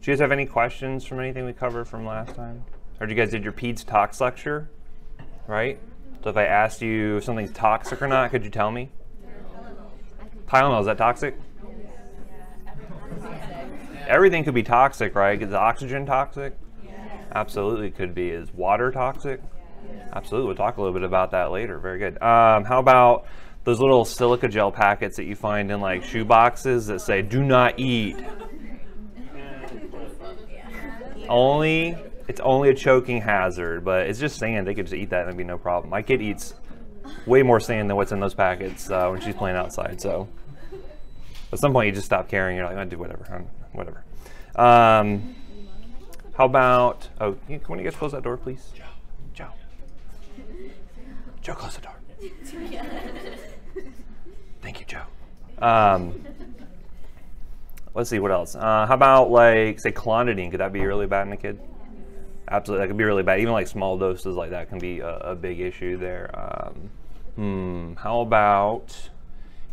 Do you guys have any questions from anything we covered from last time? Or you guys did your peds tox lecture, right? So if I asked you if something's toxic or not, could you tell me? Tylenol, is that toxic? Everything could be toxic, right? Is oxygen toxic? Absolutely could be. Is water toxic? Absolutely. We'll talk a little bit about that later. Very good. How about those little silica gel packets that you find in like shoe boxes that say "Do not eat"? It's only a choking hazard, but it's just sand. They could just eat that and it'd be no problem. My kid eats way more sand than what's in those packets when she's playing outside. So at some point you just stop caring. You're like, I do whatever, whatever. How about, oh, can you guys close that door, please? Joe. Joe, close the door. Thank you, Joe. Let's see, what else? How about, like, say, clonidine? Could that be really bad in a kid? Absolutely, that could be really bad. Even, like, small doses like that can be a big issue there. How about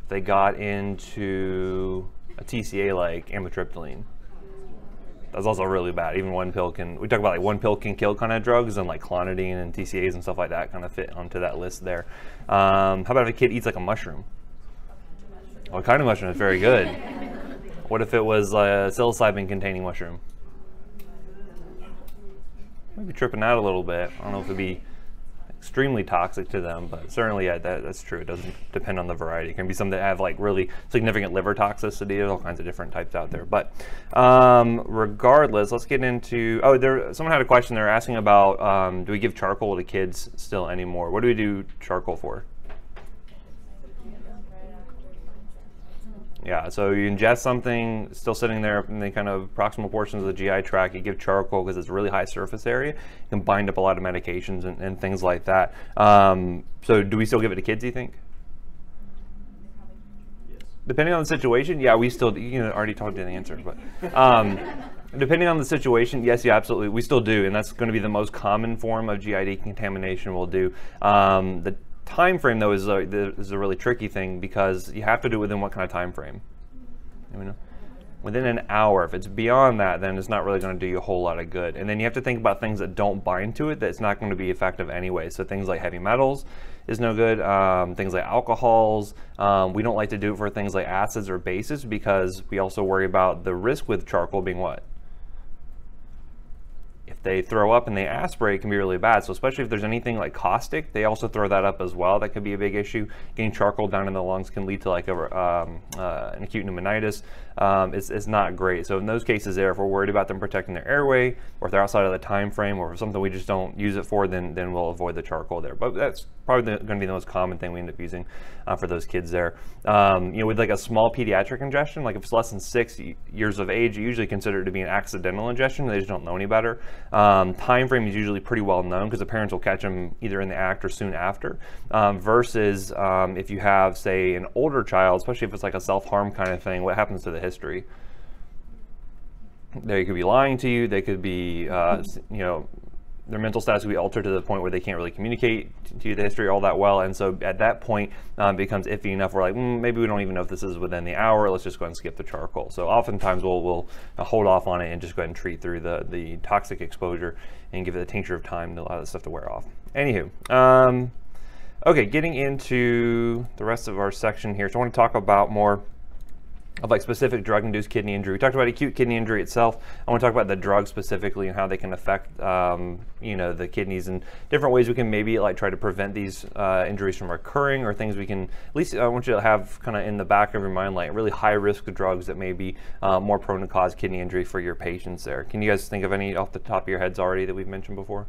if they got into a TCA like amitriptyline? That's also really bad. Even one pill can, we talk about like one pill can kill kind of drugs, and like clonidine and TCAs and stuff like that kind of fit onto that list there. How about if a kid eats like a mushroom? What kind of mushroom? It's very good. What if it was a psilocybin containing mushroom? Maybe tripping out a little bit. I don't know if it'd be extremely toxic to them, but certainly, yeah, that's true. It doesn't depend on the variety. It can be some that have like really significant liver toxicity. There's all kinds of different types out there. But regardless, let's get into, someone had a question. They're asking about, do we give charcoal to kids still anymore? What do we do charcoal for? Yeah, so you ingest something still sitting there in the kind of proximal portions of the GI tract, you give charcoal because it's really high surface area. You can bind up a lot of medications and things like that. So do we still give it to kids, do you think? Yes. Depending on the situation, yeah, we still, already told you the answer, but depending on the situation, yes, yeah, absolutely, we still do, and that's going to be the most common form of GI decontamination we'll do. The time frame though is a really tricky thing because you have to do it within what kind of time frame? Within an hour. If it's beyond that, then it's not really going to do you a whole lot of good. And then you have to think about things that don't bind to it that's not going to be effective anyway. So things like heavy metals is no good. Things like alcohols. We don't like to do it for things like acids or bases because we also worry about the risk with charcoal being what? If they throw up and they aspirate, it can be really bad. So especially if there's anything like caustic, they also throw that up as well. That could be a big issue. Getting charcoal down in the lungs can lead to like an acute pneumonitis. It's not great. So in those cases there, if we're worried about them protecting their airway, or if they're outside of the time frame, or something we just don't use it for, then we'll avoid the charcoal there. But that's probably going to be the most common thing we end up using for those kids there. With like a small pediatric ingestion, like if it's less than 6 years of age, you usually consider it to be an accidental ingestion. They just don't know any better. Time frame is usually pretty well known because the parents will catch them either in the act or soon after. Versus if you have, say, an older child, especially if it's like a self-harm kind of thing, what happens to the history? They could be lying to you. They could be, their mental status could be altered to the point where they can't really communicate to you the history all that well. And so at that point, it becomes iffy enough. We're like, maybe we don't even know if this is within the hour. Let's just go ahead and skip the charcoal. So oftentimes we'll hold off on it and just go ahead and treat through the toxic exposure and give it a tincture of time to allow that stuff to wear off. Anywho, okay, getting into the rest of our section here. So I want to talk about more of like specific drug-induced kidney injury. We talked about acute kidney injury itself. I want to talk about the drug specifically and how they can affect, the kidneys and different ways we can maybe like try to prevent these injuries from occurring, or things we can, at least I want you to have kind of in the back of your mind, like really high-risk drugs that may be more prone to cause kidney injury for your patients there. Can you guys think of any off the top of your heads already that we've mentioned before?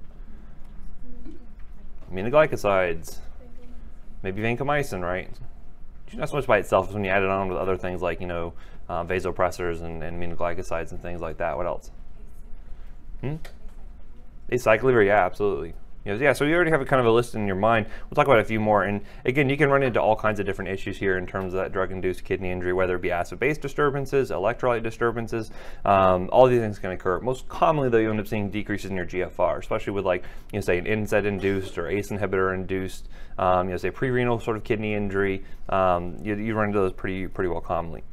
Aminoglycosides, maybe vancomycin, right? Not so much by itself, as when you add it on with other things like, vasopressors and aminoglycosides and things like that. What else? Acyclovir, yeah, absolutely. So you already have a kind of a list in your mind. We'll talk about a few more. And again, you can run into all kinds of different issues here in terms of that drug-induced kidney injury, whether it be acid-base disturbances, electrolyte disturbances. All these things can occur. Most commonly, though, you end up seeing decreases in your GFR, especially with like, say an NSAID-induced or ACE inhibitor-induced, say pre-renal sort of kidney injury. You run into those pretty well commonly.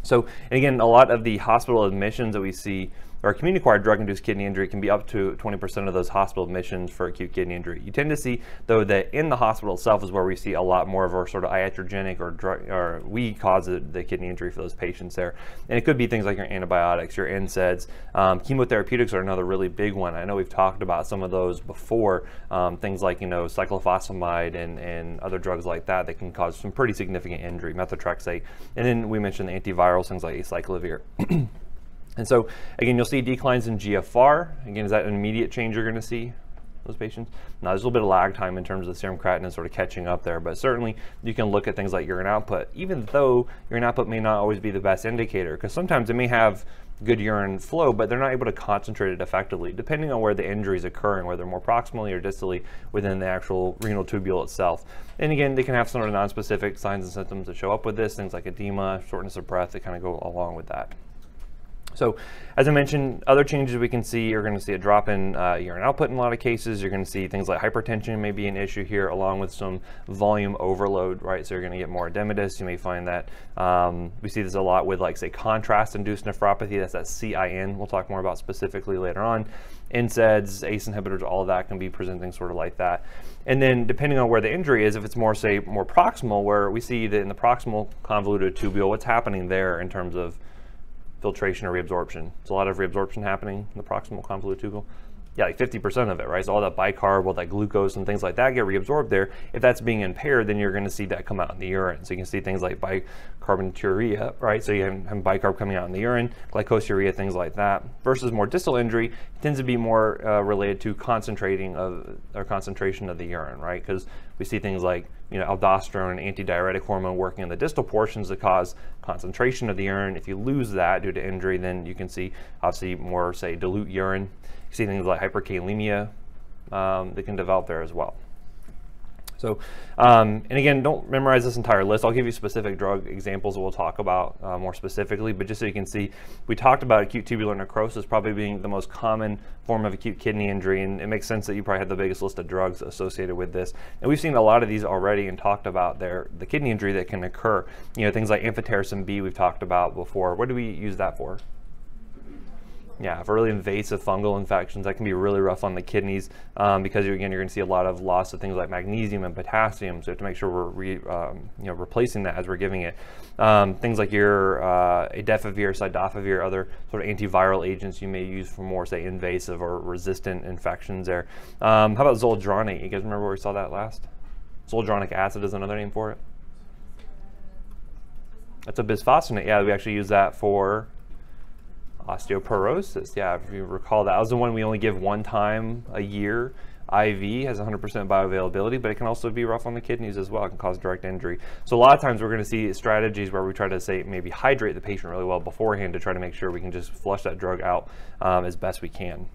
So, and again, a lot of the hospital admissions that we see or community-acquired drug-induced kidney injury can be up to 20% of those hospital admissions for acute kidney injury. You tend to see, though, that in the hospital itself is where we see a lot more of our sort of iatrogenic or we cause the kidney injury for those patients there. And it could be things like your antibiotics, your NSAIDs. Chemotherapeutics are another really big one. I know we've talked about some of those before, things like, cyclophosphamide and other drugs like that that can cause some pretty significant injury, methotrexate. And then we mentioned the antivirals, things like acyclovir. And so, again, you'll see declines in GFR. Again, is that an immediate change you're going to see those patients? Now, there's a little bit of lag time in terms of serum creatinine sort of catching up there, but certainly you can look at things like urine output, even though urine output may not always be the best indicator, because sometimes it may have good urine flow, but they're not able to concentrate it effectively, depending on where the injury is occurring, whether more proximally or distally within the actual renal tubule itself. And again, they can have some of the nonspecific signs and symptoms that show up with this, things like edema, shortness of breath that kind of go along with that. So, as I mentioned, other changes we can see, you're going to see a drop in urine output in a lot of cases. You're going to see things like hypertension may be an issue here, along with some volume overload, right? So you're going to get more edematous. You may find that we see this a lot with, like, say, contrast-induced nephropathy. That's that CIN. We'll talk more about specifically later on. NSAIDs, ACE inhibitors, all of that can be presenting sort of like that. And then depending on where the injury is, if it's more, say, more proximal, where we see that in the proximal convoluted tubule, what's happening there in terms of filtration or reabsorption. There's a lot of reabsorption happening in the proximal convoluted tubule. Yeah, like 50% of it, right? So all that bicarb, all that glucose and things like that get reabsorbed there. If that's being impaired, then you're going to see that come out in the urine. So you can see things like bicarbonaturia, right? So you have bicarb coming out in the urine, glycosuria, things like that. Versus more distal injury tends to be more related to concentration of the urine, right? Because we see things like aldosterone and antidiuretic hormone working in the distal portions that cause concentration of the urine. If you lose that due to injury, then you can see obviously more, say, dilute urine. You see things like hyperkalemia that can develop there as well. So, and again, don't memorize this entire list. I'll give you specific drug examples that we'll talk about more specifically, but just so you can see, we talked about acute tubular necrosis probably being the most common form of acute kidney injury, and it makes sense that you probably have the biggest list of drugs associated with this. And we've seen a lot of these already and talked about the kidney injury that can occur. Things like amphotericin B we've talked about before. What do we use that for? Yeah, for really invasive fungal infections, that can be really rough on the kidneys because you're going to see a lot of loss of things like magnesium and potassium. So you have to make sure we're replacing that as we're giving it. Things like your adefovir, cidofovir, other sort of antiviral agents you may use for more, say, invasive or resistant infections there. How about zoledronate? You guys remember where we saw that last? Zoledronic acid is another name for it. That's a bisphosphonate. Yeah, we actually use that for osteoporosis. Yeah, if you recall, that was the one we only give one time a year. IV has 100% bioavailability, but it can also be rough on the kidneys as well. It can cause direct injury. So a lot of times we're going to see strategies where we try to, say, maybe hydrate the patient really well beforehand to try to make sure we can just flush that drug out as best we can.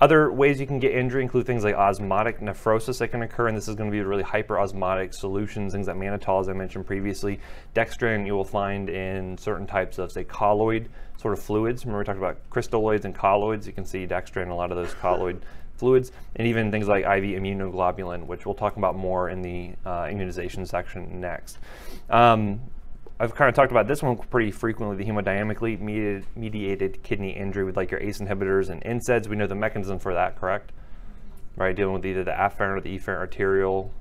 Other ways you can get injury include things like osmotic nephrosis that can occur, and this is going to be really hyperosmotic solutions, things like mannitol, as I mentioned previously. Dextran you will find in certain types of, say, colloid sort of fluids. Remember we talked about crystalloids and colloids. You can see Dextran in a lot of those colloid fluids, and even things like IV immunoglobulin, which we'll talk about more in the immunization section next. I've kind of talked about this one pretty frequently, the hemodynamically mediated kidney injury with like your ACE inhibitors and NSAIDs. We know the mechanism for that, correct? Right, dealing with either the afferent or the efferent arteriole,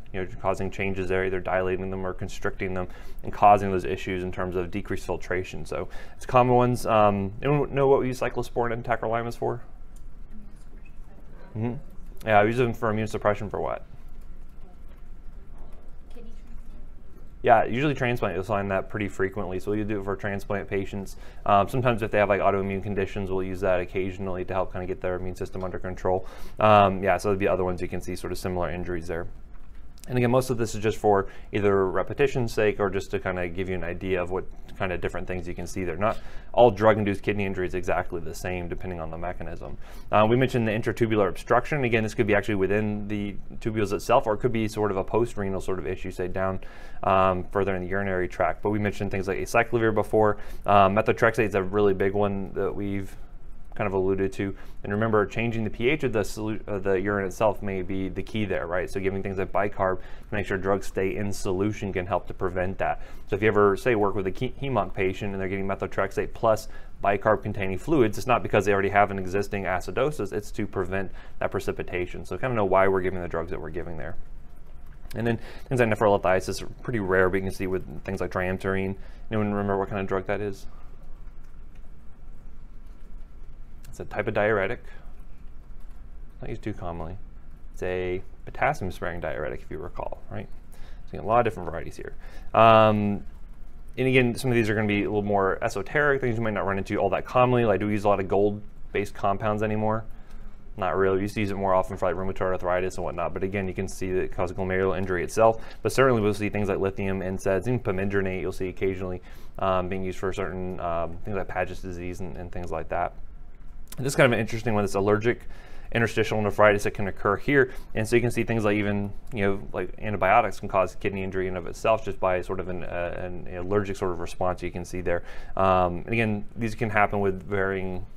causing changes there, either dilating them or constricting them and causing those issues in terms of decreased filtration. So it's common ones. Anyone know what we use cyclosporin and tacrolimus for? Mm-hmm. Yeah, I use them for immune suppression for what? Yeah, usually transplant, you'll find that pretty frequently. So you do it for transplant patients. Sometimes if they have like autoimmune conditions, we'll use that occasionally to help kind of get their immune system under control. Yeah, so there'll be other ones you can see sort of similar injuries there. And again, most of this is just for either repetition's sake or just to kind of give you an idea of what kind of different things you can see there. Not all drug-induced kidney injury is exactly the same depending on the mechanism. We mentioned the intratubular obstruction. Again, this could be actually within the tubules itself, or it could be sort of a post-renal sort of issue, say down further in the urinary tract. But we mentioned things like acyclovir before. Methotrexate is a really big one that we've kind of alluded to. And remember, changing the pH of the urine itself may be the key there, right? So giving things like bicarb to make sure drugs stay in solution can help to prevent that. So if you ever, say, work with a HEMOC patient and they're getting methotrexate plus bicarb-containing fluids, it's not because they already have an existing acidosis, it's to prevent that precipitation. So kind of know why we're giving the drugs that we're giving there. And then things like nephrolithiasis are pretty rare, but you can see with things like triamterene. Anyone remember what kind of drug that is? It's a type of diuretic. Not used too commonly. It's a potassium-sparing diuretic, if you recall, right? So a lot of different varieties here. And again, some of these are going to be a little more esoteric, things you might not run into all that commonly. Like, do we use a lot of gold-based compounds anymore? Not really. We used to use it more often for like rheumatoid arthritis and whatnot, but again, you can see that it causes glomerular injury itself. But certainly we'll see things like lithium, NSAIDs, even pamidronate you'll see occasionally being used for certain things like Paget's disease and things like that. And this is kind of an interesting one. It's allergic interstitial nephritis that can occur here. And so you can see things like even, like antibiotics can cause kidney injury in of itself just by sort of an allergic sort of response you can see there. And again, these can happen with varying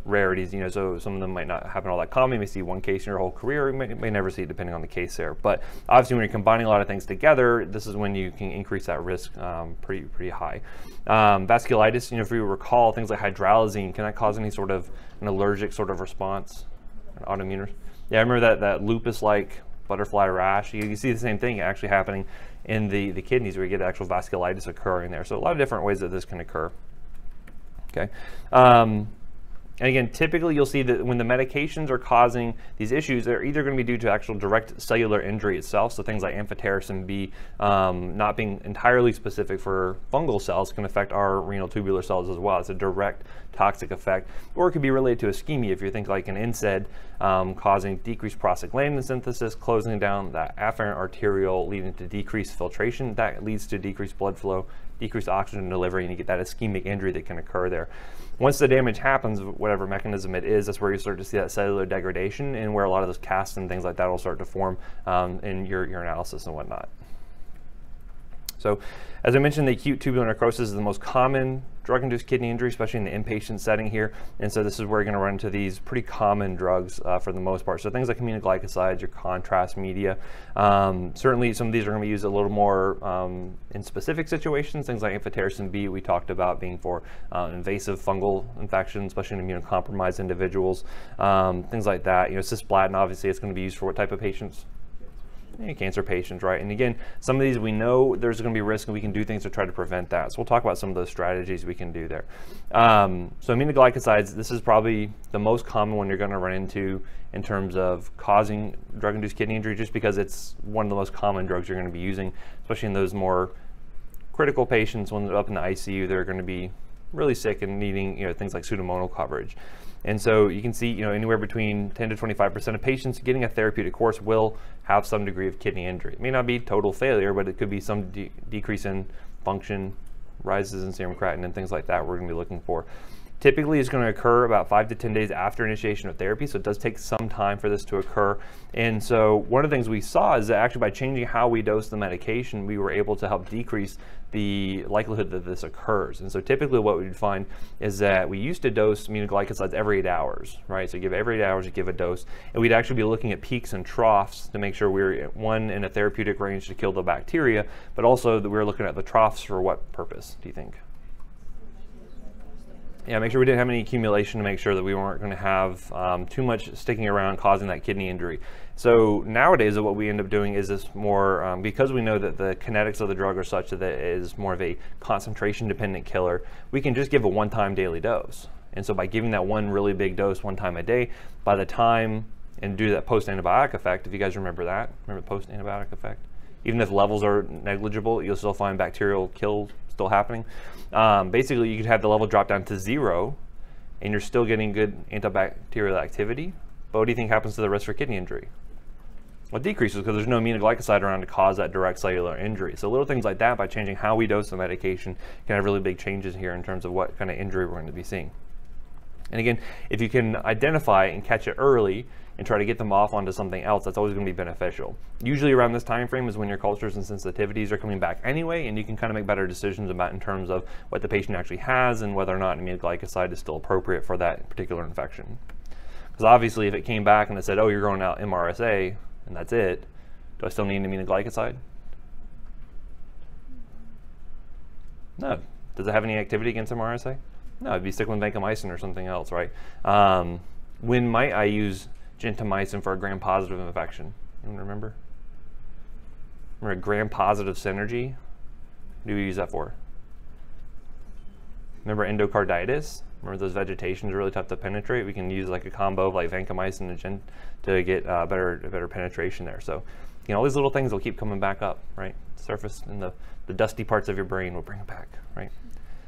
rarities, so some of them might not happen all that common. You may see one case in your whole career, you may never see it depending on the case there. But obviously when you're combining a lot of things together, this is when you can increase that risk pretty high. Vasculitis, if you recall, things like hydralazine, can that cause any sort of an allergic sort of response? An autoimmune? Yeah, I remember that lupus-like butterfly rash. You see the same thing actually happening in the kidneys where you get actual vasculitis occurring there. So a lot of different ways that this can occur. Okay. And again, typically you'll see that when the medications are causing these issues, they're either going to be due to actual direct cellular injury itself, so things like amphotericin B not being entirely specific for fungal cells can affect our renal tubular cells as well. It's a direct toxic effect. Or it could be related to ischemia if you think like an NSAID causing decreased prostaglandin synthesis, closing down that afferent arteriole, leading to decreased filtration. That leads to decreased blood flow, decreased oxygen delivery, and you get that ischemic injury that can occur there. Once the damage happens, whatever mechanism it is, that's where you start to see that cellular degradation and where a lot of those casts and things like that will start to form in your urinalysis and whatnot. So, as I mentioned, the acute tubular necrosis is the most common drug-induced kidney injury, especially in the inpatient setting here. And so this is where you're going to run into these pretty common drugs for the most part. So things like aminoglycosides, your contrast media. Certainly some of these are going to be used a little more in specific situations. Things like amphotericin B we talked about being for invasive fungal infections, especially in immunocompromised individuals. Things like that. Cisplatin, obviously, it's going to be used for what type of patients? Cancer patients, right? And again, some of these we know there's going to be risk and we can do things to try to prevent that. So we'll talk about some of those strategies we can do there. So aminoglycosides, this is probably the most common one you're going to run into in terms of causing drug-induced kidney injury, just because it's one of the most common drugs you're going to be using, especially in those more critical patients when they're up in the ICU. They're going to be really sick and needing things like pseudomonal coverage. And so you can see, anywhere between 10 to 25% of patients getting a therapeutic course will have some degree of kidney injury. It may not be total failure, but it could be some decrease in function, rises in serum creatinine, and things like that we're going to be looking for. Typically, it's going to occur about 5 to 10 days after initiation of therapy, so it does take some time for this to occur. And so one of the things we saw is that actually by changing how we dose the medication, we were able to help decrease the likelihood that this occurs. And so typically what we'd find is that we used to dose aminoglycosides every 8 hours, right? So give every 8 hours, you give a dose, and we'd actually be looking at peaks and troughs to make sure we were one in a therapeutic range to kill the bacteria, but also that we were looking at the troughs for what purpose, do you think? Yeah, make sure we didn't have any accumulation to make sure that we weren't going to have too much sticking around causing that kidney injury. So nowadays what we end up doing is this more, because we know that the kinetics of the drug are such that it is more of a concentration dependent killer, we can just give a one-time daily dose. And so by giving that one really big dose one time a day, by the time, and do that post-antibiotic effect, if you guys remember that, remember the post-antibiotic effect? Even if levels are negligible, you'll still find bacterial kill still happening. Basically, you could have the level drop down to 0, and you're still getting good antibacterial activity. But what do you think happens to the risk for kidney injury? Well, it decreases because there's no aminoglycoside around to cause that direct cellular injury. So little things like that, by changing how we dose the medication, can have really big changes here in terms of what kind of injury we're going to be seeing. And again, if you can identify and catch it early and try to get them off onto something else, that's always going to be beneficial. Usually around this time frame is when your cultures and sensitivities are coming back anyway, and you can kind of make better decisions about in terms of what the patient actually has and whether or not aminoglycoside is still appropriate for that particular infection. Because obviously if it came back and it said, oh, you're growing out MRSA and that's it, do I still need aminoglycoside? No. Does it have any activity against MRSA? No, it'd be sticking with vancomycin or something else, right? When might I use gentamicin for a gram-positive infection? Anyone remember? Remember gram-positive synergy? What do we use that for? Remember endocarditis? Remember those vegetations are really tough to penetrate? We can use like a combo of like vancomycin and gent to get better penetration there. So, you know, all these little things will keep coming back up, right? Surface in the dusty parts of your brain will bring it back, right?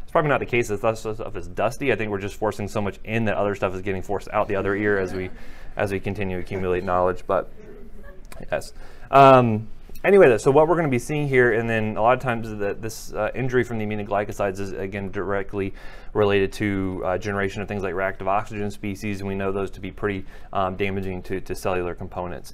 It's probably not the case that that stuff is dusty. I think we're just forcing so much in that other stuff is getting forced out the other ear as we continue to accumulate knowledge. But yes. Anyway, so what we're going to be seeing here, and then a lot of times this injury from the aminoglycosides is again directly related to generation of things like reactive oxygen species, and we know those to be pretty damaging to cellular components.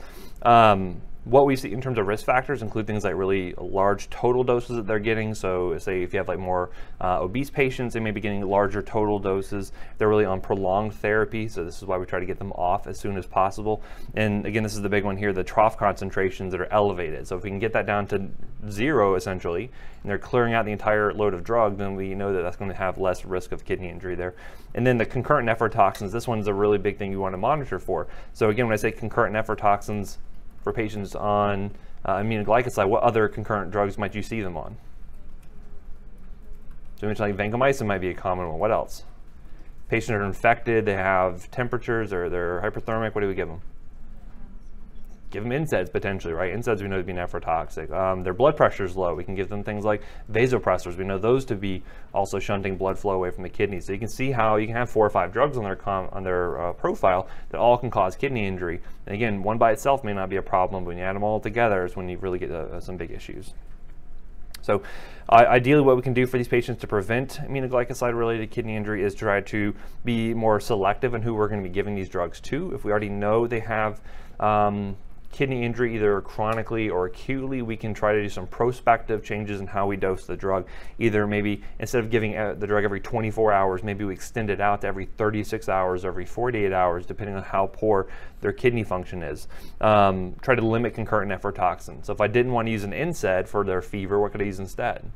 What we see in terms of risk factors include things like really large total doses that they're getting. So say if you have like more obese patients, they may be getting larger total doses. They're really on prolonged therapy. So this is why we try to get them off as soon as possible. And again, this is the big one here, the trough concentrations that are elevated. So if we can get that down to 0 essentially, and they're clearing out the entire load of drug, then we know that that's going to have less risk of kidney injury there. And then the concurrent nephrotoxins, this one's a really big thing you want to monitor for. So again, when I say concurrent nephrotoxins, for patients on aminoglycoside, what other concurrent drugs might you see them on? So we mentioned like vancomycin might be a common one. What else? Patients are infected, they have temperatures, or they're hyperthermic. What do we give them? Give them NSAIDs potentially, right? NSAIDs we know to be nephrotoxic. Their blood pressure is low. We can give them things like vasopressors. We know those to be also shunting blood flow away from the kidneys. So you can see how you can have 4 or 5 drugs on their profile that all can cause kidney injury. And again, one by itself may not be a problem, but when you add them all together is when you really get some big issues. So ideally what we can do for these patients to prevent aminoglycoside-related kidney injury is try to be more selective in who we're going to be giving these drugs to. If we already know they have kidney injury either chronically or acutely, we can try to do some prospective changes in how we dose the drug. Either maybe instead of giving the drug every 24 hours, maybe we extend it out to every 36 hours, every 48 hours, depending on how poor their kidney function is. Try to limit concurrent nephrotoxin. So if I didn't want to use an NSAID for their fever, what could I use instead?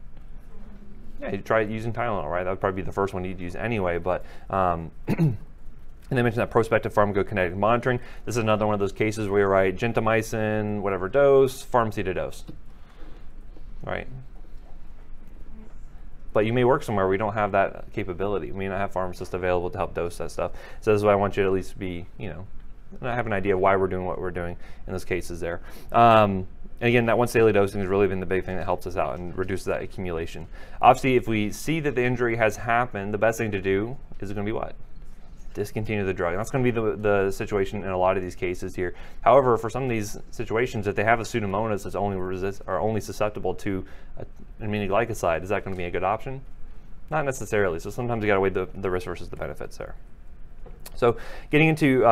Yeah, you try using Tylenol, right? That would probably be the first one you'd use anyway, but and they mentioned that prospective pharmacokinetic monitoring. This is another one of those cases where you write gentamicin, whatever dose, Pharm dose, right? But you may work somewhere where we don't have that capability. We may not have pharmacists available to help dose that stuff. So this is why I want you to at least be, you know, have an idea of why we're doing what we're doing in those cases there. And again, that once daily dosing has really been the big thing that helps us out and reduces that accumulation. Obviously, if we see that the injury has happened, the best thing to do is going to be what? Discontinue the drug. And that's going to be the situation in a lot of these cases here. However, for some of these situations, if they have a pseudomonas that's only susceptible to aminoglycoside, is that going to be a good option? Not necessarily. So sometimes you got to weigh the risk versus the benefits there. So getting into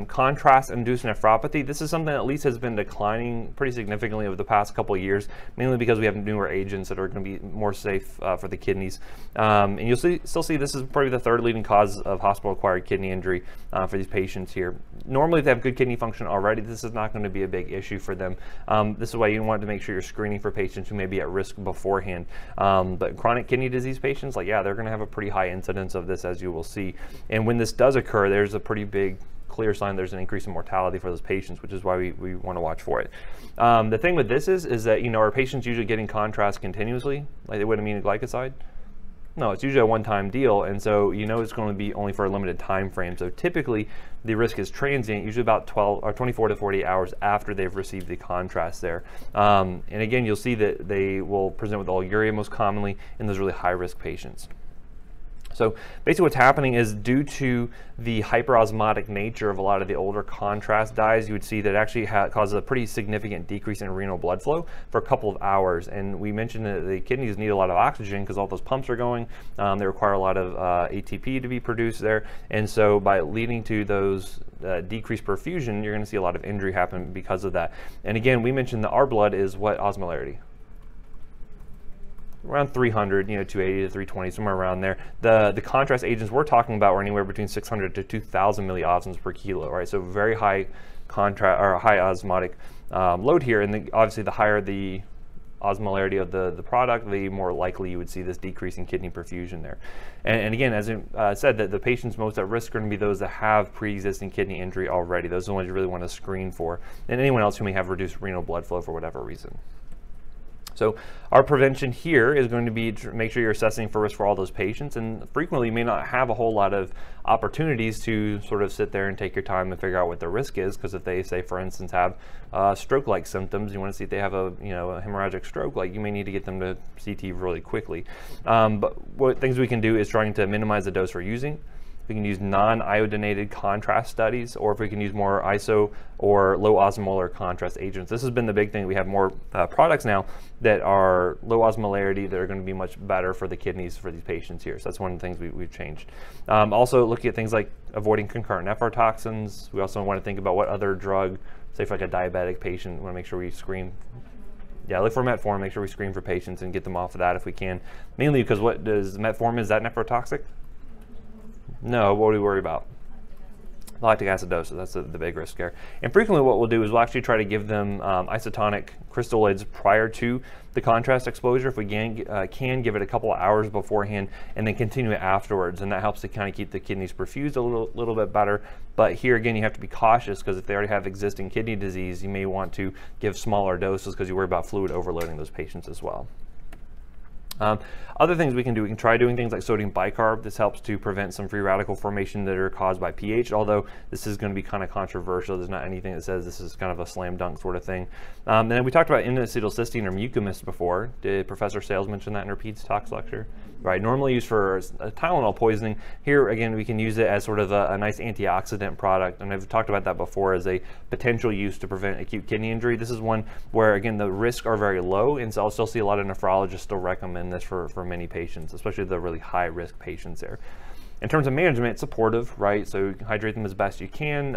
contrast-induced nephropathy, this is something that at least has been declining pretty significantly over the past couple of years, mainly because we have newer agents that are going to be more safe for the kidneys. And you'll still see this is probably the 3rd leading cause of hospital-acquired kidney injury for these patients here. Normally, if they have good kidney function already, this is not going to be a big issue for them. This is why you want to make sure you're screening for patients who may be at risk beforehand. But chronic kidney disease patients, like, yeah, they're going to have a pretty high incidence of this, as you will see. And when this does occur, there's a pretty big clear sign there's an increase in mortality for those patients, which is why we want to watch for it. The thing with this is that, you know, are patients usually getting contrast continuously like they would aminoglycoside? No, it's usually a one-time deal, and so you know it's going to be only for a limited time frame. So typically the risk is transient, usually about 24 to 48 hours after they've received the contrast there. And again, you'll see that they will present with oliguria most commonly in those really high-risk patients. So basically what's happening is, due to the hyperosmotic nature of a lot of the older contrast dyes, you would see that it actually causes a pretty significant decrease in renal blood flow for a couple of hours. And we mentioned that the kidneys need a lot of oxygen because all those pumps are going. They require a lot of ATP to be produced there. And so by leading to those decreased perfusion, you're going to see a lot of injury happen because of that. And again, we mentioned that our blood is what osmolarity? Around 300, 280 to 320, somewhere around there. The contrast agents we're talking about were anywhere between 600 to 2,000 milliosmoles per kilo, right? So very high contrast or high osmotic load here, and obviously the higher the osmolarity of the product, the more likely you would see this decrease in kidney perfusion there. And again, as I said, that the patients most at risk are going to be those that have pre-existing kidney injury already. Those are the ones you really want to screen for, and anyone else who may have reduced renal blood flow for whatever reason. So our prevention here is going to be to make sure you're assessing for risk for all those patients, and frequently you may not have a whole lot of opportunities to sort of sit there and take your time and figure out what the risk is, because if they, say, for instance, have stroke-like symptoms, you want to see if they have a hemorrhagic stroke, like, you may need to get them to CT really quickly. But what things we can do is trying to minimize the dose we're using. We can use non-iodinated contrast studies, or if we can use more iso or low osmolar contrast agents. This has been the big thing. We have more products now that are low osmolarity that are going to be much better for the kidneys for these patients here. So that's one of the things we've changed. Also looking at things like avoiding concurrent nephrotoxins. We also want to think about what other drug, say for like a diabetic patient, we want to make sure we screen. Yeah, look for metformin, make sure we screen for patients and get them off of that if we can. Mainly because what does metformin, is that nephrotoxic? No, what do we worry about? Lactic acidosis, that's the big risk there. And frequently what we'll do is we'll actually try to give them isotonic crystalloids prior to the contrast exposure. If we can give it a couple of hours beforehand and then continue it afterwards, and that helps to kind of keep the kidneys perfused a little bit better. But here again, you have to be cautious, because if they already have existing kidney disease, you may want to give smaller doses because you worry about fluid overloading those patients as well. Other things we can do, we can try doing things like sodium bicarb. This helps to prevent some free radical formation that are caused by pH, although this is going to be kind of controversial. There's not anything that says this is kind of a slam dunk sort of thing. And then we talked about N-acetylcysteine or mucomist before. Did Professor Sales mention that in her PEDS Talks lecture? Right, normally used for Tylenol poisoning. Here again, we can use it as sort of a nice antioxidant product, and I've talked about that before as a potential use to prevent acute kidney injury. This is one where again the risks are very low, and so I'll still see a lot of nephrologists still recommend this for many patients, especially the really high risk patients there. In terms of management, it's supportive, right? So hydrate them as best you can,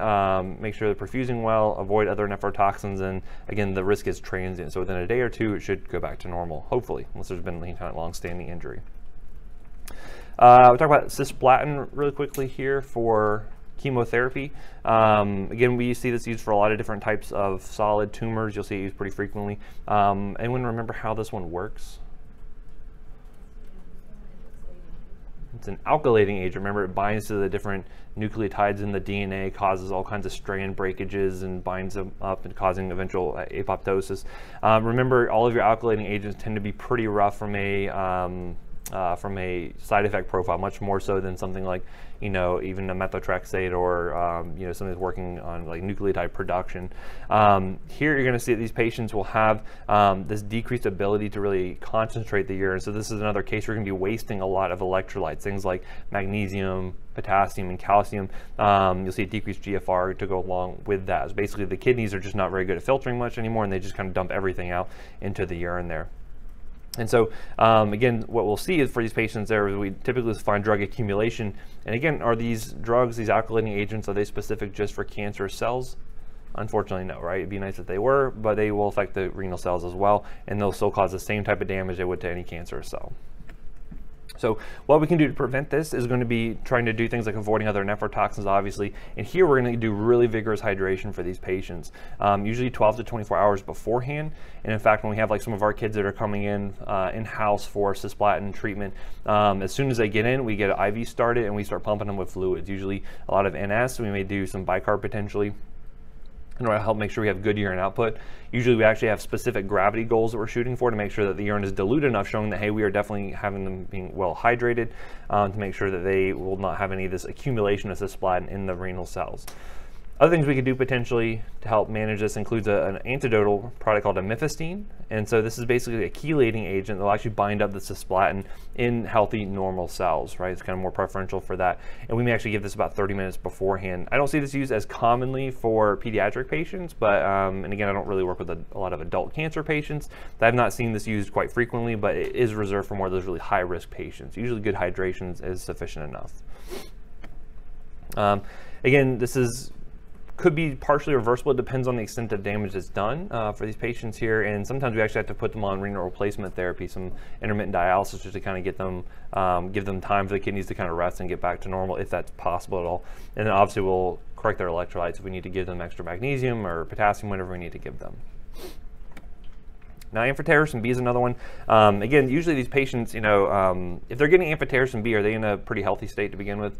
make sure they're perfusing well, avoid other nephrotoxins, and again, the risk is transient. So within a day or two, it should go back to normal, hopefully, unless there's been any kind of long-standing injury. We'll talk about cisplatin really quickly here for chemotherapy. Again, we see this used for a lot of different types of solid tumors. You'll see it used pretty frequently. Anyone remember how this one works? It's an alkylating agent. Remember, it binds to the different nucleotides in the DNA, causes all kinds of strand breakages, and binds them up and causing eventual apoptosis. Remember, all of your alkylating agents tend to be pretty rough from a side effect profile, much more so than something like, even a methotrexate or, something that's working on like nucleotide production. Here you're going to see that these patients will have this decreased ability to really concentrate the urine. So this is another case where you're going to be wasting a lot of electrolytes, things like magnesium, potassium, and calcium. You'll see a decreased GFR to go along with that. So basically the kidneys are just not very good at filtering much anymore, and they just kind of dump everything out into the urine there. And so, again, what we'll see is for these patients there, we typically find drug accumulation. And again, are these drugs, these alkylating agents, are they specific just for cancerous cells? Unfortunately, no, right? It'd be nice if they were, but they will affect the renal cells as well, and they'll still cause the same type of damage they would to any cancerous cell. So what we can do to prevent this is going to be trying to do things like avoiding other nephrotoxins, obviously. And here we're going to do really vigorous hydration for these patients, usually 12 to 24 hours beforehand. And in fact, when we have like some of our kids that are coming in-house for cisplatin treatment, as soon as they get in, we get an IV started and we start pumping them with fluids, usually a lot of NS. We may do some bicarb potentially, in order to help make sure we have good urine output. Usually we actually have specific gravity goals that we're shooting for to make sure that the urine is dilute enough, showing that, hey, we are definitely having them being well hydrated, to make sure that they will not have any of this accumulation of cisplatin in the renal cells. Other things we could do potentially to help manage this includes an antidotal product called amifostine. And so this is basically a chelating agent that will actually bind up the cisplatin in healthy normal cells, right? It's kind of more preferential for that. And we may actually give this about 30 minutes beforehand. I don't see this used as commonly for pediatric patients, but, and again, I don't really work with a lot of adult cancer patients. I've not seen this used quite frequently, but it is reserved for more of those really high risk patients. Usually good hydration is sufficient enough. Again, this could be partially reversible. It depends on the extent of damage that's done for these patients here, and sometimes we actually have to put them on renal replacement therapy, some intermittent dialysis, just to kind of get them, give them time for the kidneys to kind of rest and get back to normal, if that's possible at all. And then obviously we'll correct their electrolytes if we need to give them extra magnesium or potassium, whatever we need to give them. Now, amphotericin B is another one. Again, usually these patients, you know, if they're getting amphotericin B, are they in a pretty healthy state to begin with?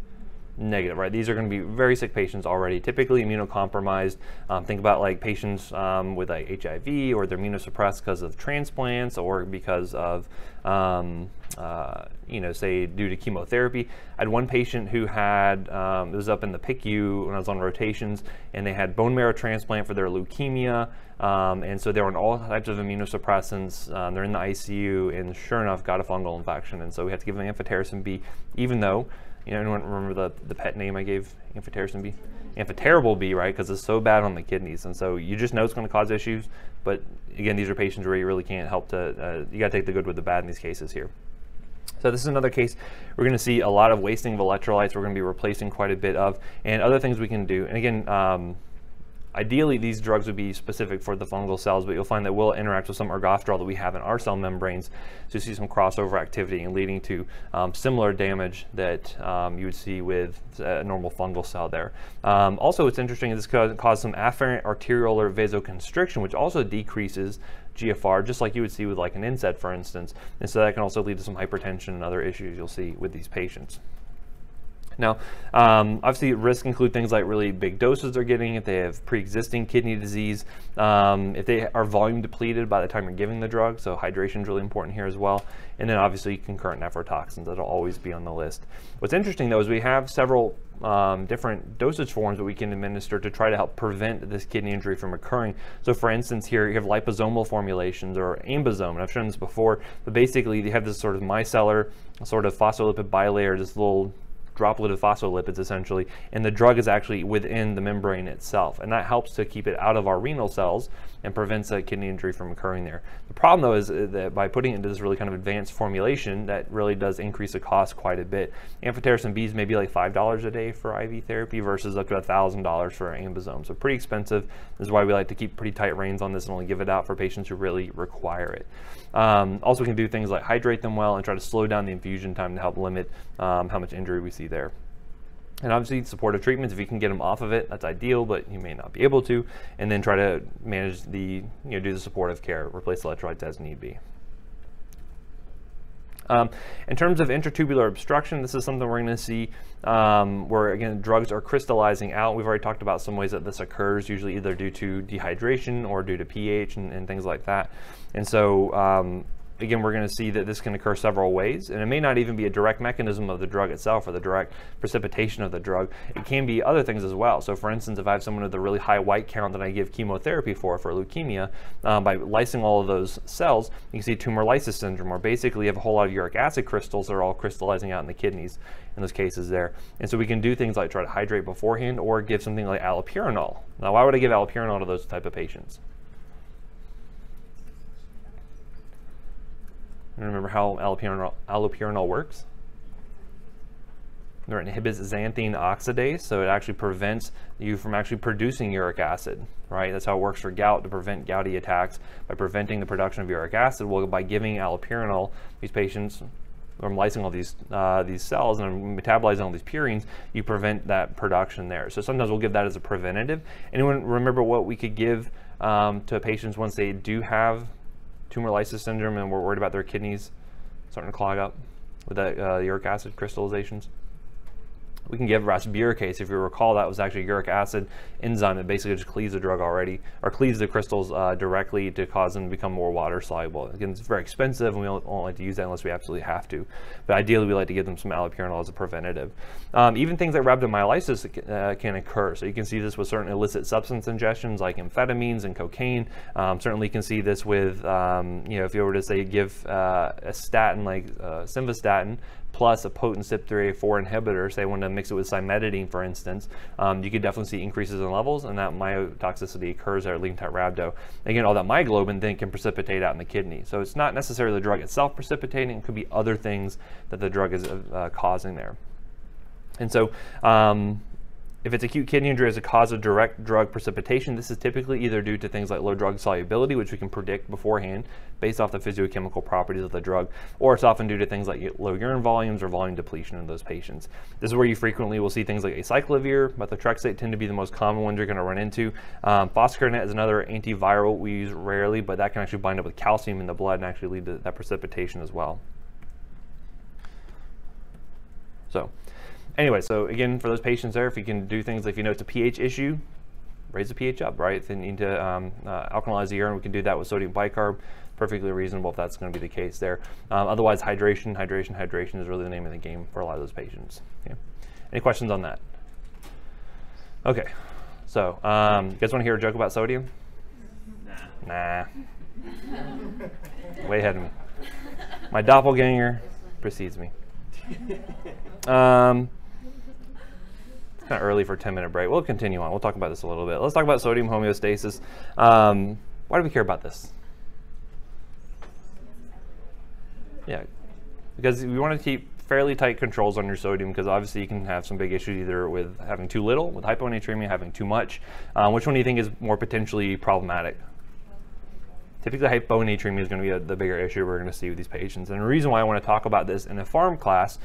Negative, right? These are going to be very sick patients already, typically immunocompromised. Think about like patients with like HIV, or they're immunosuppressed because of transplants or because of, you know, say due to chemotherapy. I had one patient who had, it was up in the PICU when I was on rotations, and they had bone marrow transplant for their leukemia. And so they were on all types of immunosuppressants. They're in the ICU, and sure enough, got a fungal infection. And so we had to give them amphotericin B, even though, you know, anyone remember the pet name I gave amphotericin B? Amphoterrible B, right? Because it's so bad on the kidneys. And so you just know it's going to cause issues. But again, these are patients where you really can't help to, you got to take the good with the bad in these cases here. So this is another case we're going to see a lot of wasting of electrolytes. We're going to be replacing quite a bit of, and other things we can do. And again, ideally, these drugs would be specific for the fungal cells, but you'll find that we'll interact with some ergosterol that we have in our cell membranes, so you see some crossover activity and leading to similar damage that you would see with a normal fungal cell there. Also, what's interesting is this could cause some afferent arteriolar vasoconstriction, which also decreases GFR, just like you would see with like an NSAID, for instance. And so that can also lead to some hypertension and other issues you'll see with these patients. Now, obviously, risks include things like really big doses they're getting, if they have pre-existing kidney disease, if they are volume depleted by the time you're giving the drug, so hydration is really important here as well, and then obviously concurrent nephrotoxins, that'll always be on the list. What's interesting though is we have several different dosage forms that we can administer to try to help prevent this kidney injury from occurring. So for instance, here you have liposomal formulations, or ambisome, and I've shown this before, but basically you have this sort of micellar, sort of phospholipid bilayer, this little droplet of phospholipids essentially, and the drug is actually within the membrane itself, and that helps to keep it out of our renal cells and prevents a kidney injury from occurring there. The problem though is that by putting it into this really kind of advanced formulation, that really does increase the cost quite a bit. Amphotericin B is maybe like $5 a day for IV therapy versus up to $1,000 for ambisome, so pretty expensive. This is why we like to keep pretty tight reins on this and only give it out for patients who really require it. Also, we can do things like hydrate them well and try to slow down the infusion time to help limit how much injury we see there. And obviously, supportive treatments, if you can get them off of it, that's ideal, but you may not be able to. And then try to manage the, do the supportive care, replace electrolytes as need be. In terms of intratubular obstruction, this is something we're going to see where, again, drugs are crystallizing out. We've already talked about some ways that this occurs, usually either due to dehydration or due to pH and things like that. And so, again, we're going to see that this can occur several ways, and it may not even be a direct mechanism of the drug itself or the direct precipitation of the drug. It can be other things as well. So for instance, if I have someone with a really high white count that I give chemotherapy for leukemia, by lysing all of those cells, you can see tumor lysis syndrome, where basically you have a whole lot of uric acid crystals that are all crystallizing out in the kidneys in those cases there. And so we can do things like try to hydrate beforehand or give something like allopurinol. Now, why would I give allopurinol to those type of patients? Remember how allopurinol works? It inhibits xanthine oxidase, so it actually prevents you from actually producing uric acid, right? That's how it works for gout, to prevent gouty attacks. By preventing the production of uric acid, well, by giving allopurinol, these patients, or lysing all these cells and metabolizing all these purines, you prevent that production there. So sometimes we'll give that as a preventative. Anyone remember what we could give to patients once they do have tumor lysis syndrome and we're worried about their kidneys starting to clog up with that uric acid crystallizations? We can give rasburicase. If you recall, that was actually a uric acid enzyme that basically just cleaves the drug already, or cleaves the crystals directly to cause them to become more water soluble. Again, it's very expensive, and we don't like to use that unless we absolutely have to. But ideally, we like to give them some allopurinol as a preventative. Even things like rhabdomyolysis can occur. So you can see this with certain illicit substance ingestions like amphetamines and cocaine. Certainly, you can see this with, you know, if you were to say give a statin like simvastatin plus a potent CYP3A4 inhibitor, say want to mix it with cimetidine, for instance, you could definitely see increases in levels, and that myotoxicity occurs there, leading to rhabdo. Again, all that myoglobin then can precipitate out in the kidney. So it's not necessarily the drug itself precipitating, it could be other things that the drug is causing there. And so, if it's acute kidney injury as a cause of direct drug precipitation, this is typically either due to things like low drug solubility, which we can predict beforehand based off the physiochemical properties of the drug, or it's often due to things like low urine volumes or volume depletion in those patients. This is where you frequently will see things like acyclovir, methotrexate tend to be the most common ones you're going to run into. Phoscarnet is another antiviral we use rarely, but that can actually bind up with calcium in the blood and actually lead to that precipitation as well. So, anyway, so again, for those patients there, if you can do things like, if you know it's a pH issue, raise the pH up, right? If they need to alkalize the urine, we can do that with sodium bicarb. Perfectly reasonable if that's going to be the case there. Otherwise, hydration is really the name of the game for a lot of those patients. Okay. Any questions on that? Okay, so you guys want to hear a joke about sodium? Nah. Way ahead of me. My doppelganger precedes me. It's kind of early for a 10-minute break. We'll continue on. We'll talk about this a little bit. Let's talk about sodium homeostasis. Why do we care about this? Yeah, because we want to keep fairly tight controls on your sodium, because obviously you can have some big issues either with having too little, with hyponatremia, having too much. Which one do you think is more potentially problematic? Typically, hyponatremia is going to be the bigger issue we're going to see with these patients. And the reason why I want to talk about this in a Pharm class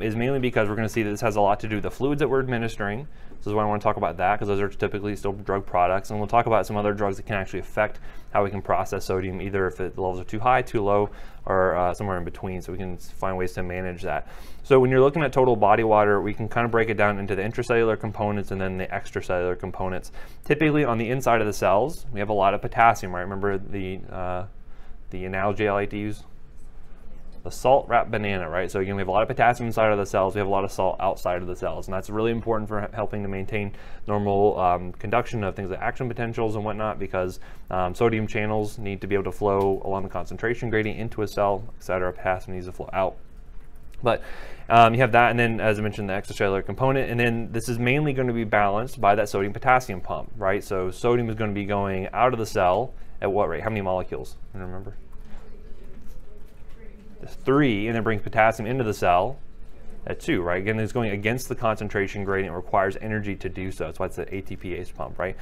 is mainly because we're going to see that this has a lot to do with the fluids that we're administering. This is why I want to talk about that, because those are typically still drug products. And we'll talk about some other drugs that can actually affect how we can process sodium, either if the levels are too high, too low, or somewhere in between, so we can find ways to manage that. So when you're looking at total body water, we can kind of break it down into the intracellular components and then the extracellular components. Typically on the inside of the cells, we have a lot of potassium, right? Remember the analogy I like to use? The salt wrapped banana, right? So again, we have a lot of potassium inside of the cells, we have a lot of salt outside of the cells, and that's really important for helping to maintain normal conduction of things like action potentials and whatnot, because sodium channels need to be able to flow along the concentration gradient into a cell, etc. Potassium needs to flow out. But you have that, and then as I mentioned, the extracellular component, and then this is mainly going to be balanced by that sodium-potassium pump, right? So sodium is going to be going out of the cell at what rate? How many molecules? I don't remember. 3, and then brings potassium into the cell at 2, right? Again, it's going against the concentration gradient, requires energy to do so. That's why it's the ATPase pump, right?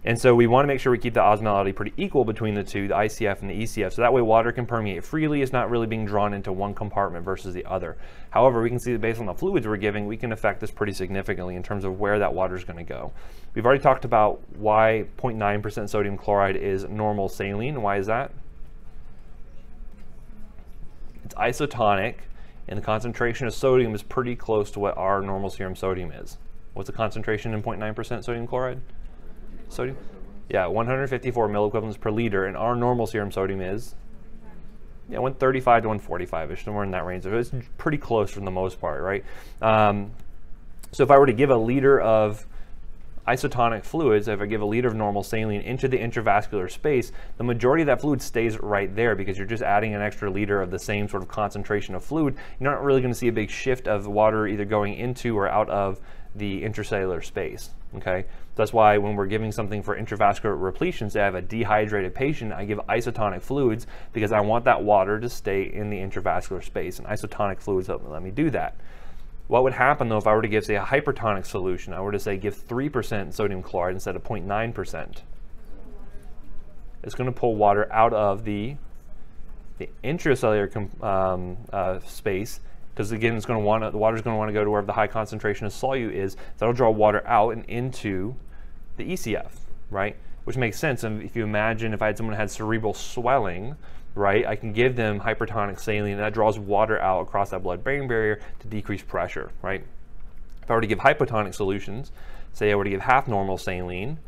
And so we want to make sure we keep the osmolality pretty equal between the two, the ICF and the ECF, so that way water can permeate freely. It's not really being drawn into one compartment versus the other. However, we can see that based on the fluids we're giving, we can affect this pretty significantly in terms of where that water is going to go. We've already talked about why 0.9% sodium chloride is normal saline. Why is that? It's isotonic, and the concentration of sodium is pretty close to what our normal serum sodium is. What's the concentration in 0.9% sodium chloride? Sodium? Yeah, 154 milliequivalents per liter, and our normal serum sodium is 135 to 145-ish, somewhere in that range. So it's pretty close for the most part, right? So if I were to give a liter of isotonic fluids, if I give a liter of normal saline into the intravascular space, the majority of that fluid stays right there, because you're just adding an extra liter of the same sort of concentration of fluid. You're not really going to see a big shift of water either going into or out of the intracellular space. Okay, that's why when we're giving something for intravascular repletion, say I have a dehydrated patient, I give isotonic fluids because I want that water to stay in the intravascular space, and isotonic fluids let me do that. What would happen though if I were to give, say, a hypertonic solution? I were to say give 3% sodium chloride instead of 0.9%. It's going to pull water out of the intracellular space, because again, the water's going to want to go to wherever the high concentration of solute is. That'll draw water out and into the ECF, right? Which makes sense. And if you imagine if I had someone who had cerebral swelling, right, I can give them hypertonic saline, and that draws water out across that blood-brain barrier to decrease pressure, right? If I were to give hypotonic solutions, say I were to give half normal saline,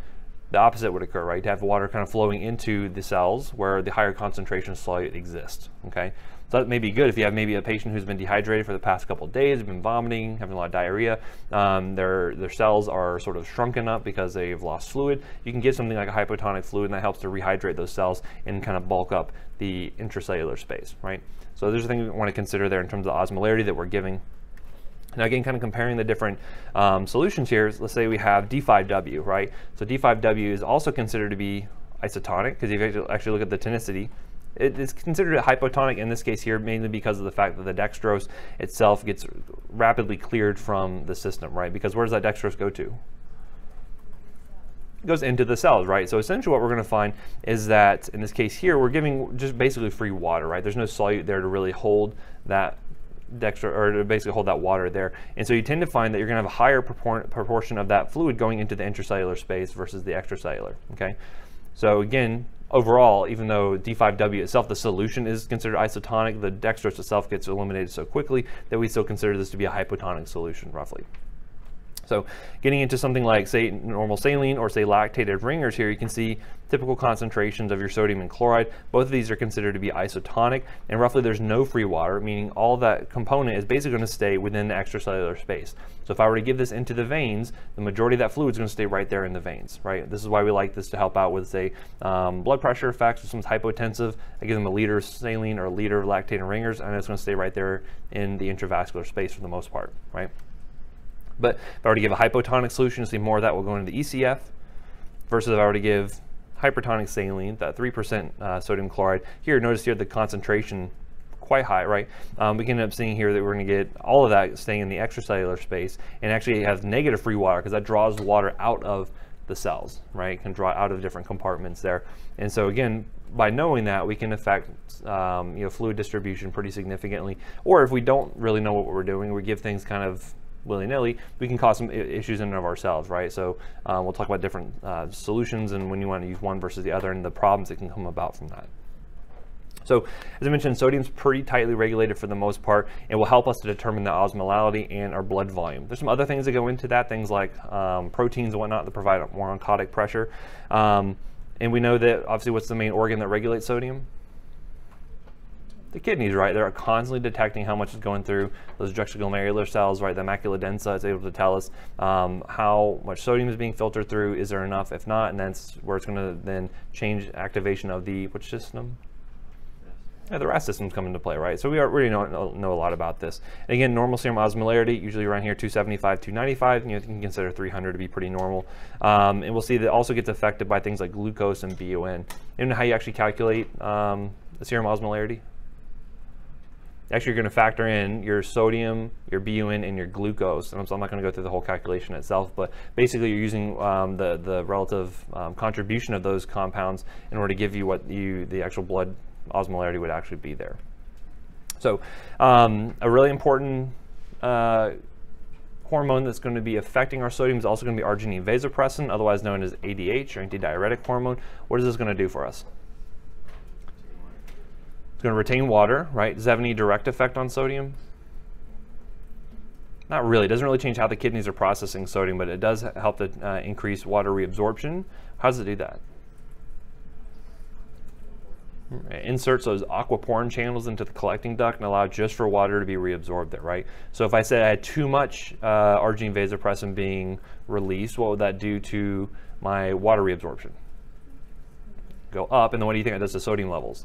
the opposite would occur, right? To have water kind of flowing into the cells where the higher concentration of solute exists, okay? So that may be good if you have maybe a patient who's been dehydrated for the past couple of days, been vomiting, having a lot of diarrhea, their cells are sort of shrunken up because they've lost fluid. You can give something like a hypotonic fluid, and that helps to rehydrate those cells and kind of bulk up the intracellular space, right? So there's a thing we want to consider there in terms of osmolarity that we're giving. Now again, kind of comparing the different solutions here, let's say we have D5W, right? So D5W is also considered to be isotonic, because if you actually look at the tonicity, it's considered a hypotonic in this case here, mainly because of the fact that the dextrose itself gets rapidly cleared from the system, right? Because where does that dextrose go to? It goes into the cells, right? So essentially what we're going to find is that in this case here, we're giving just basically free water, right? There's no solute there to really hold that dextrose, or to basically hold that water there. And so you tend to find that you're going to have a higher proportion of that fluid going into the intracellular space versus the extracellular, okay? So again, overall, even though D5W itself, the solution is considered isotonic, the dextrose itself gets eliminated so quickly that we still consider this to be a hypotonic solution, roughly. So getting into something like, say, normal saline or, say, lactated ringers here, you can see typical concentrations of your sodium and chloride. Both of these are considered to be isotonic, and roughly there's no free water, meaning all that component is basically going to stay within the extracellular space. So if I were to give this into the veins, the majority of that fluid is going to stay right there in the veins, right? This is why we like this to help out with, say, blood pressure effects. If someone's hypotensive, I give them a liter of saline or a liter of lactated ringers, and it's going to stay right there in the intravascular space for the most part, right? But if I were to give a hypotonic solution, see more of that will go into the ECF, versus if I were to give hypertonic saline, that 3% sodium chloride. Here, notice here the concentration quite high, right? We can end up seeing here that we're going to get all of that staying in the extracellular space, and actually it has negative free water because that draws water out of the cells, right? It can draw out of different compartments there. And so again, by knowing that, we can affect fluid distribution pretty significantly. Or if we don't really know what we're doing, we give things kind of willy-nilly, we can cause some issues in and of ourselves, right? So we'll talk about different solutions and when you want to use one versus the other and the problems that can come about from that. So as I mentioned, sodium's pretty tightly regulated for the most part. It will help us to determine the osmolality and our blood volume. There's some other things that go into that, things like proteins and whatnot that provide more oncotic pressure. And we know that obviously what's the main organ that regulates sodium? The kidneys, right? They're constantly detecting how much is going through those juxtaglomerular cells, right? The macula densa is able to tell us how much sodium is being filtered through. Is there enough? If not, and that's where it's going to then change activation of the, which system? Yeah, the RAS systems come into play, right? So we already know a lot about this. And again, normal serum osmolarity, usually around here 275, 295. You can consider 300 to be pretty normal. And we'll see that it also gets affected by things like glucose and BUN. You know how you actually calculate the serum osmolarity? Actually, you're going to factor in your sodium, your BUN, and your glucose. And so I'm not going to go through the whole calculation itself, but basically you're using the relative contribution of those compounds in order to give you what the actual blood osmolarity would actually be there. So a really important hormone that's going to be affecting our sodium is also going to be arginine vasopressin, otherwise known as ADH, or antidiuretic hormone. What is this going to do for us? It's going to retain water, right? Does it have any direct effect on sodium? Not really. It doesn't really change how the kidneys are processing sodium, but it does help to increase water reabsorption. How does it do that? It inserts those aquaporin channels into the collecting duct and allow just for water to be reabsorbed there, right? So if I said I had too much arginine vasopressin being released, what would that do to my water reabsorption? Go up, and then what do you think it does to sodium levels?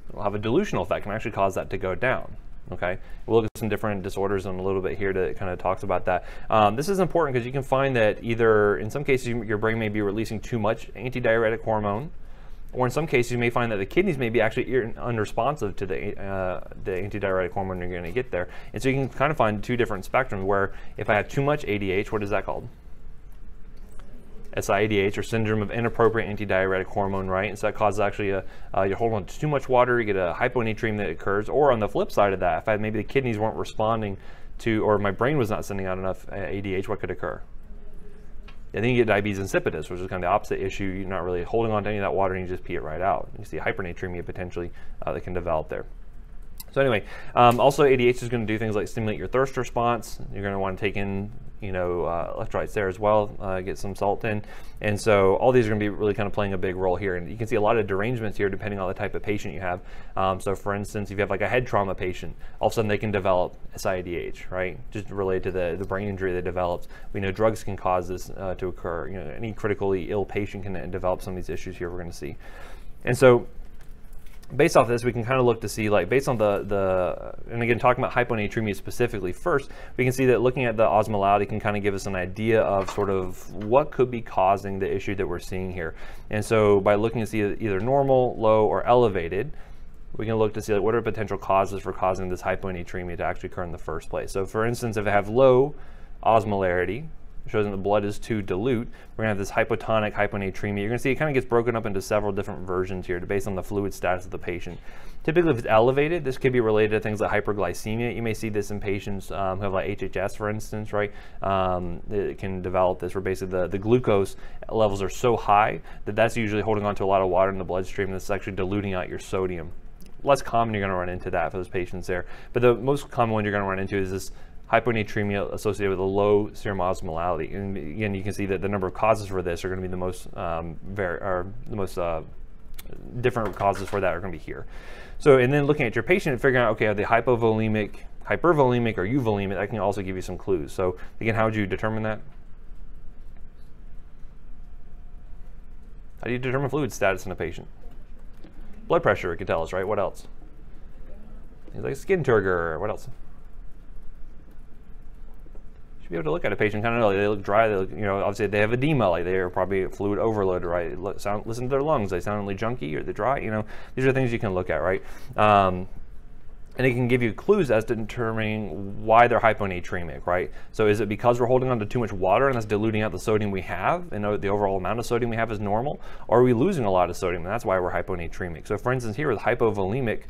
It'll have a dilutional effect and actually cause that to go down. Okay, we'll look at some different disorders in a little bit here that kind of talks about that. This is important because you can find that either in some cases your brain may be releasing too much antidiuretic hormone, or in some cases you may find that the kidneys may be actually unresponsive to the antidiuretic hormone you're going to get there. And so you can kind of find two different spectrums where if I have too much ADH, what is that called? SIADH, or syndrome of inappropriate antidiuretic hormone, right? And so that causes actually you hold on to too much water, you get a hyponatremia that occurs. Or on the flip side of that, if maybe the kidneys weren't responding to, or my brain was not sending out enough ADH, what could occur? And then you get diabetes insipidus, which is kind of the opposite issue. You're not really holding on to any of that water and you just pee it right out. You see hypernatremia potentially that can develop there. So anyway, also ADH is going to do things like stimulate your thirst response. You're going to want to take in, electrolytes there as well, get some salt in. And so all these are going to be really kind of playing a big role here. And you can see a lot of derangements here depending on the type of patient you have. So for instance, if you have like a head trauma patient, all of a sudden they can develop SIADH, right? Just related to the brain injury they developed. We know drugs can cause this to occur. Any critically ill patient can develop some of these issues here we're going to see. And so based off this, we can kind of look to see, like, based on and again, talking about hyponatremia specifically first, we can see that looking at the osmolality can kind of give us an idea of sort of what could be causing the issue that we're seeing here. And so by looking to see either normal, low, or elevated, we can look to see, like, what are potential causes for causing this hyponatremia to actually occur in the first place. So for instance, if I have low osmolarity, shows that the blood is too dilute, we're going to have this hypotonic hyponatremia. You're going to see it kind of gets broken up into several different versions here based on the fluid status of the patient. Typically, if it's elevated, this could be related to things like hyperglycemia. You may see this in patients who have like HHS, for instance, right? It can develop this where basically the glucose levels are so high that that's usually holding on to a lot of water in the bloodstream, and it's actually diluting out your sodium. Less common you're going to run into that for those patients there. But the most common one you're going to run into is this hyponatremia associated with a low serum osmolality. And again, you can see that the number of causes for this are going to be the most different causes for that are going to be here. So, and then looking at your patient and figuring out, okay, are they hypovolemic, hypervolemic, or euvolemic? That can also give you some clues. So again, how would you determine that? How do you determine fluid status in a patient? Blood pressure, it can tell us, right? What else? Things like skin turgor. What else? Be able to look at a patient, kind of know they look dry. They look, obviously they have edema, like they are probably fluid overload, right? Listen to their lungs; they sound really junky or they're dry. These are things you can look at, right? And it can give you clues as to determining why they're hyponatremic, right? So is it because we're holding on to too much water and that's diluting out the sodium we have, and the overall amount of sodium we have is normal, or are we losing a lot of sodium, and that's why we're hyponatremic? So for instance, here with hypovolemic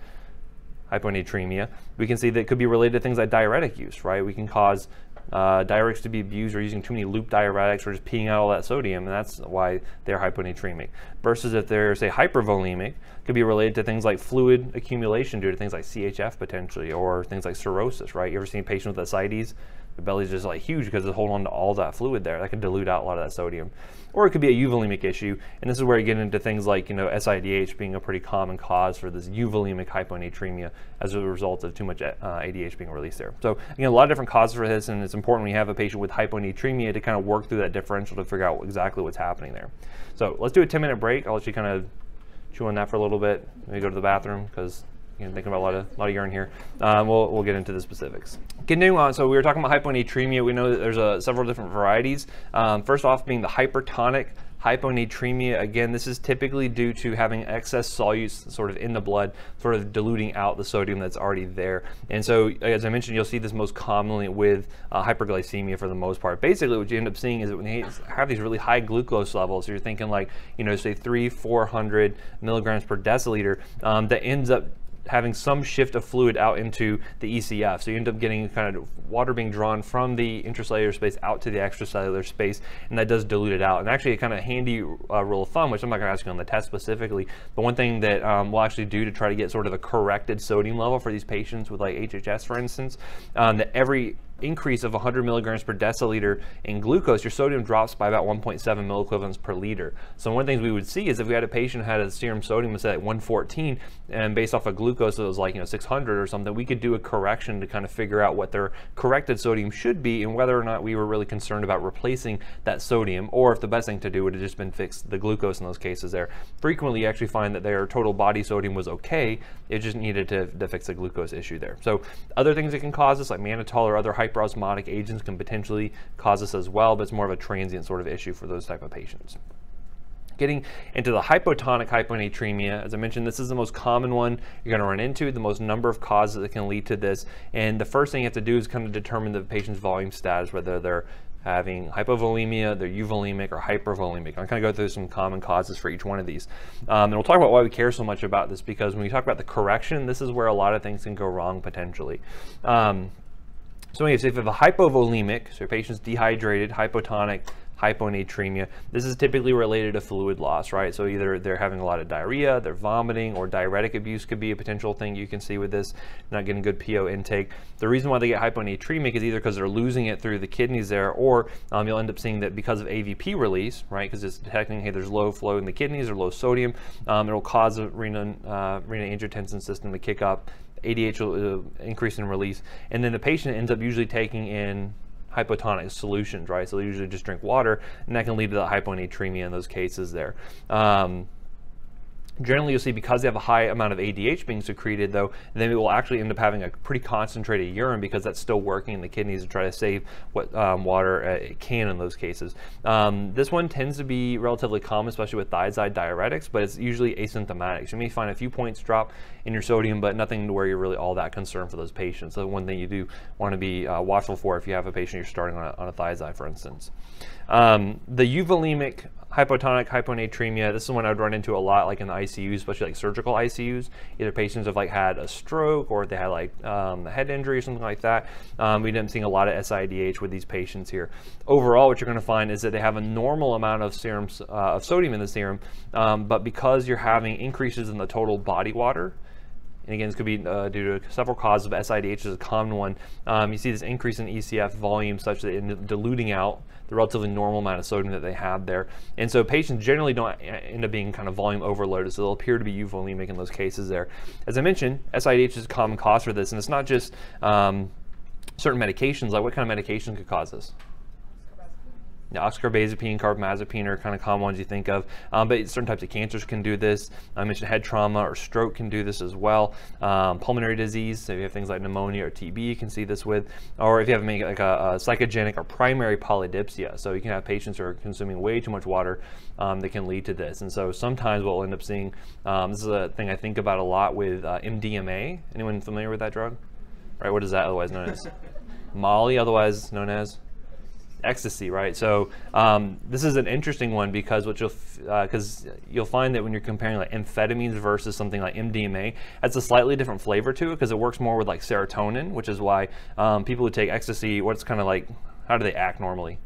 hyponatremia, we can see that it could be related to things like diuretic use, right? We can cause diuretics to be abused, or using too many loop diuretics, or just peeing out all that sodium, and that's why they're hyponatremic. Versus if they're, say, hypervolemic, could be related to things like fluid accumulation due to things like CHF potentially, or things like cirrhosis, right? You ever seen a patient with ascites? The belly's just like huge because it's holding on to all that fluid there. That can dilute out a lot of that sodium. Or it could be a euvolemic issue, and this is where you get into things like SIADH being a pretty common cause for this euvolemic hyponatremia as a result of too much ADH being released there. So again, a lot of different causes for this, and it's important when you have a patient with hyponatremia to kind of work through that differential to figure out exactly what's happening there. So let's do a 10-minute break. I'll let you kind of chew on that for a little bit. Maybe go to the bathroom because thinking about a lot of urine here. We'll get into the specifics. Continuing on, so we were talking about hyponatremia. We know that there's several different varieties. First off being the hypertonic hyponatremia. Again, this is typically due to having excess solutes sort of in the blood, sort of diluting out the sodium that's already there. And so, as I mentioned, you'll see this most commonly with hyperglycemia for the most part. Basically, what you end up seeing is that when you have these really high glucose levels, so you're thinking like, say 300-400 milligrams per deciliter, that ends up having some shift of fluid out into the ECF. So you end up getting kind of water being drawn from the intracellular space out to the extracellular space, and that does dilute it out. And actually a kind of handy rule of thumb, which I'm not going to ask you on the test specifically, but one thing that we'll actually do to try to get sort of a corrected sodium level for these patients with like HHS, for instance, that every increase of 100 milligrams per deciliter in glucose, your sodium drops by about 1.7 milliequivalents per liter. So one of the things we would see is if we had a patient who had a serum sodium, let's say at 114, and based off of glucose it was like 600 or something, we could do a correction to kind of figure out what their corrected sodium should be and whether or not we were really concerned about replacing that sodium, or if the best thing to do would have just been fix the glucose in those cases there. Frequently you actually find that their total body sodium was okay, it just needed to fix the glucose issue there. So other things that can cause this, like mannitol or other hyperosmotic agents, can potentially cause this as well, but it's more of a transient sort of issue for those type of patients. Getting into the hypotonic hyponatremia, as I mentioned, this is the most common one you're going to run into, the most number of causes that can lead to this. And the first thing you have to do is kind of determine the patient's volume status, whether they're having hypovolemia, they're euvolemic, or hypervolemic. I'm going to go through some common causes for each one of these. And we'll talk about why we care so much about this, because when we talk about the correction, this is where a lot of things can go wrong potentially. So if you have a hypovolemic, so your patient's dehydrated, hypotonic, hyponatremia. This is typically related to fluid loss, right? So either they're having a lot of diarrhea, they're vomiting, or diuretic abuse could be a potential thing you can see with this, not getting good PO intake. The reason why they get hyponatremic is either because they're losing it through the kidneys there, or you'll end up seeing that because of AVP release, right? Because it's detecting, hey, there's low flow in the kidneys or low sodium, it'll cause the renin-angiotensin system to kick up. ADH will increase in release, and then the patient ends up usually taking in hypotonic solutions, right? So they usually just drink water, and that can lead to the hyponatremia in those cases there. Generally, you'll see because they have a high amount of ADH being secreted, though, then it will actually end up having a pretty concentrated urine because that's still working in the kidneys to try to save what water it can in those cases. This one tends to be relatively common, especially with thiazide diuretics, but it's usually asymptomatic. So you may find a few points drop in your sodium, but nothing to where you're really all that concerned for those patients. So one thing you do want to be watchful for if you have a patient you're starting on a thiazide, for instance. The euvolemic hypotonic hyponatremia, this is one I'd run into a lot, like in the ICUs, especially like surgical ICUs. Either patients have like had a stroke or they had like a head injury or something like that. We end up seeing a lot of SIDH with these patients here. Overall, what you're going to find is that they have a normal amount of serum of sodium in the serum, but because you're having increases in the total body water, and again, this could be due to several causes, but SIDH is a common one. You see this increase in ECF volume such that it's diluting out the relatively normal amount of sodium that they have there. And so patients generally don't end up being kind of volume overloaded, so they'll appear to be euvolemic in those cases there. As I mentioned, SIDH is a common cause for this, and it's not just certain medications. Like what kind of medication could cause this? Yeah, oxcarbazepine, carbamazepine are kind of common ones you think of, but certain types of cancers can do this. I mentioned head trauma or stroke can do this as well. Pulmonary disease, so if you have things like pneumonia or TB, you can see this with, or if you have like a psychogenic or primary polydipsia, so you can have patients who are consuming way too much water that can lead to this. And so sometimes what we'll end up seeing, this is a thing I think about a lot with MDMA. Anyone familiar with that drug? Right, what is that otherwise known as? Molly, otherwise known as? Ecstasy, right? So this is an interesting one because what you'll find that when you're comparing like amphetamines versus something like MDMA, that's a slightly different flavor to it because it works more with like serotonin, which is why people who take ecstasy, what's kind of like, how do they act normally?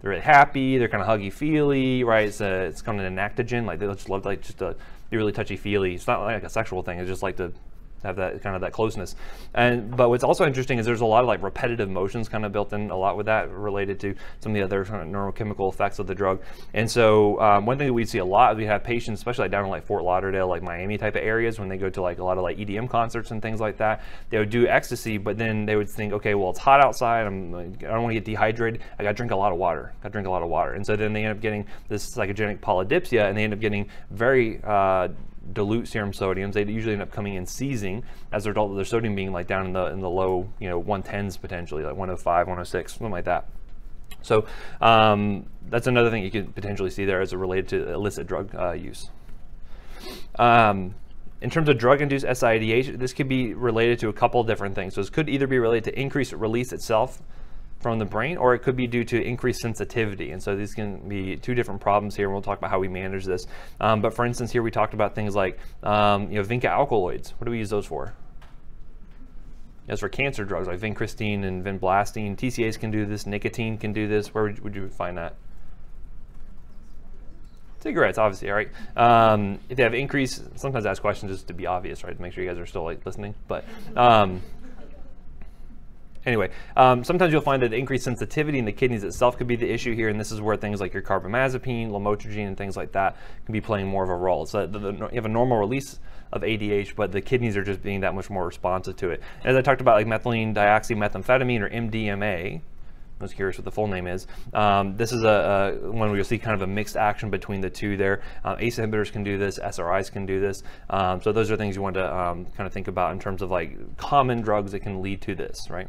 They're really happy, they're kind of huggy-feely, right? It's kind of an enactogen, like they just love like just to be really touchy-feely. It's not like a sexual thing, it's just like to have that kind of that closeness. But what's also interesting is there's a lot of like repetitive motions kind of built in a lot with that, related to some of the other kind of neurochemical effects of the drug. And so one thing that we see a lot is we have patients, especially like down in like Fort Lauderdale, like Miami type of areas, when they go to like a lot of like EDM concerts and things like that, they would do ecstasy, but then they would think, okay, well, it's hot outside, I don't want to get dehydrated, I got to drink a lot of water, And so then they end up getting this psychogenic polydipsia, and they end up getting very dilute serum sodiums. They usually end up coming in seizing as a result of their sodium being like down in the low 110s, potentially like 105, 106, something like that. So that's another thing you could potentially see there as it related to illicit drug use. In terms of drug-induced SIDH, this could be related to a couple different things. So this could either be related to increased release itself from the brain, or it could be due to increased sensitivity. And so these can be two different problems here, and we'll talk about how we manage this. But for instance, here we talked about things like vinca alkaloids. What do we use those for? As for cancer drugs like vincristine and vinblastine, TCAs can do this, nicotine can do this. Where would you find that? Cigarettes, obviously, all right. If they have increased, sometimes I ask questions just to be obvious, right, to make sure you guys are still like listening. But anyway, sometimes you'll find that the increased sensitivity in the kidneys itself could be the issue here, and this is where things like your carbamazepine, lamotrigine, and things like that can be playing more of a role. So you have a normal release of ADH, but the kidneys are just being that much more responsive to it. As I talked about, like methylene dioxymethamphetamine, or MDMA, I was curious what the full name is. This is one where you'll see kind of a mixed action between the two there. ACE inhibitors can do this, SRIs can do this. So those are things you want to kind of think about in terms of like common drugs that can lead to this, right?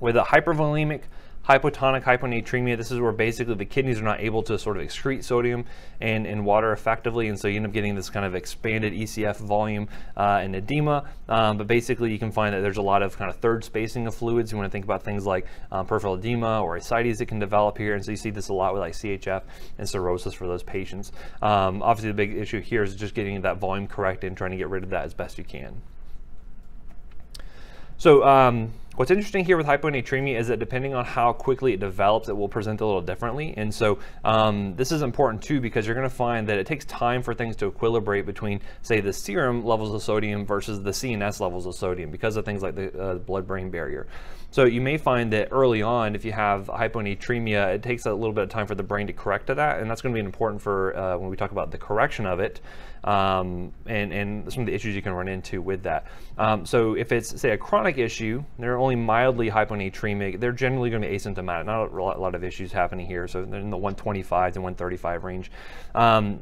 With a hypervolemic hypotonic hyponatremia, this is where basically the kidneys are not able to sort of excrete sodium and water effectively, and so you end up getting this kind of expanded ECF volume and edema. But basically you can find that there's a lot of kind of third spacing of fluids. You want to think about things like peripheral edema or ascites that can develop here, and so you see this a lot with like CHF and cirrhosis for those patients. Obviously the big issue here is just getting that volume correct and trying to get rid of that as best you can. So What's interesting here with hyponatremia is that depending on how quickly it develops, it will present a little differently. And so this is important too, because you're going to find that it takes time for things to equilibrate between, say, the serum levels of sodium versus the CNS levels of sodium because of things like the blood-brain barrier. So you may find that early on, if you have hyponatremia, it takes a little bit of time for the brain to correct to that, and that's going to be important for when we talk about the correction of it, and some of the issues you can run into with that. So if it's, say, a chronic issue, they're only mildly hyponatremic, they're generally going to be asymptomatic, not a lot of issues happening here, so they're in the 125 to 135 range.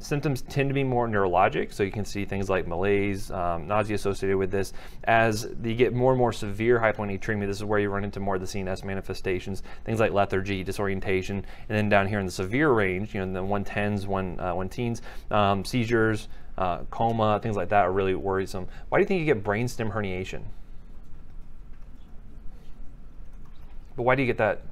Symptoms tend to be more neurologic, so you can see things like malaise, nausea associated with this. As you get more and more severe hyponatremia, this is where you run into more of the CNS manifestations, things like lethargy, disorientation, and then down here in the severe range, in the 110s, 110s, seizures, coma, things like that are really worrisome. Why do you think you get brainstem herniation? But why do you get that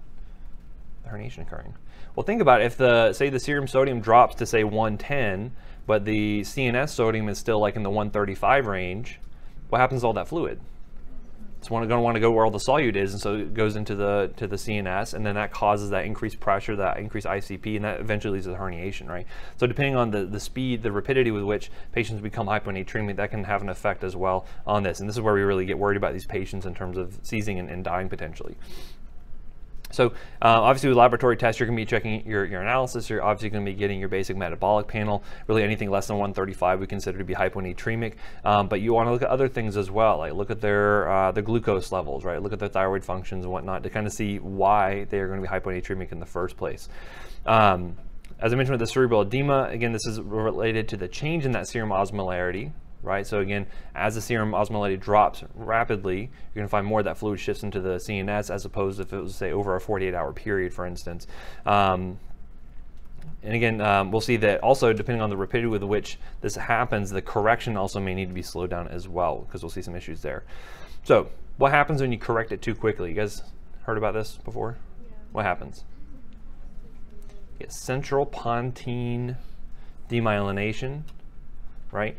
herniation occurring? Well, think about it. If say the serum sodium drops to, say, 110, but the CNS sodium is still like in the 135 range, what happens to all that fluid? It's going to want to go where all the solute is, and so it goes into the CNS, and then that causes that increased pressure, that increased ICP, and that eventually leads to the herniation, right? So depending on the speed, the rapidity with which patients become hyponatremic, that can have an effect as well on this. And this is where we really get worried about these patients in terms of seizing and dying potentially. So obviously with laboratory tests, you're going to be checking your analysis. You're obviously going to be getting your basic metabolic panel. Really anything less than 135 we consider to be hyponatremic. But you want to look at other things as well, like look at their glucose levels, right? Look at their thyroid functions and whatnot to kind of see why they are going to be hyponatremic in the first place. As I mentioned with the cerebral edema, again, this is related to the change in that serum osmolarity. Right, so again, as the serum osmolarity drops rapidly, you're going to find more of that fluid shifts into the CNS as opposed to if it was, say, over a 48-hour period, for instance. And again, we'll see that also depending on the rapidity with which this happens, the correction also may need to be slowed down as well, because we'll see some issues there. So what happens when you correct it too quickly? You guys heard about this before? Yeah. What happens? You get central pontine demyelination. Right?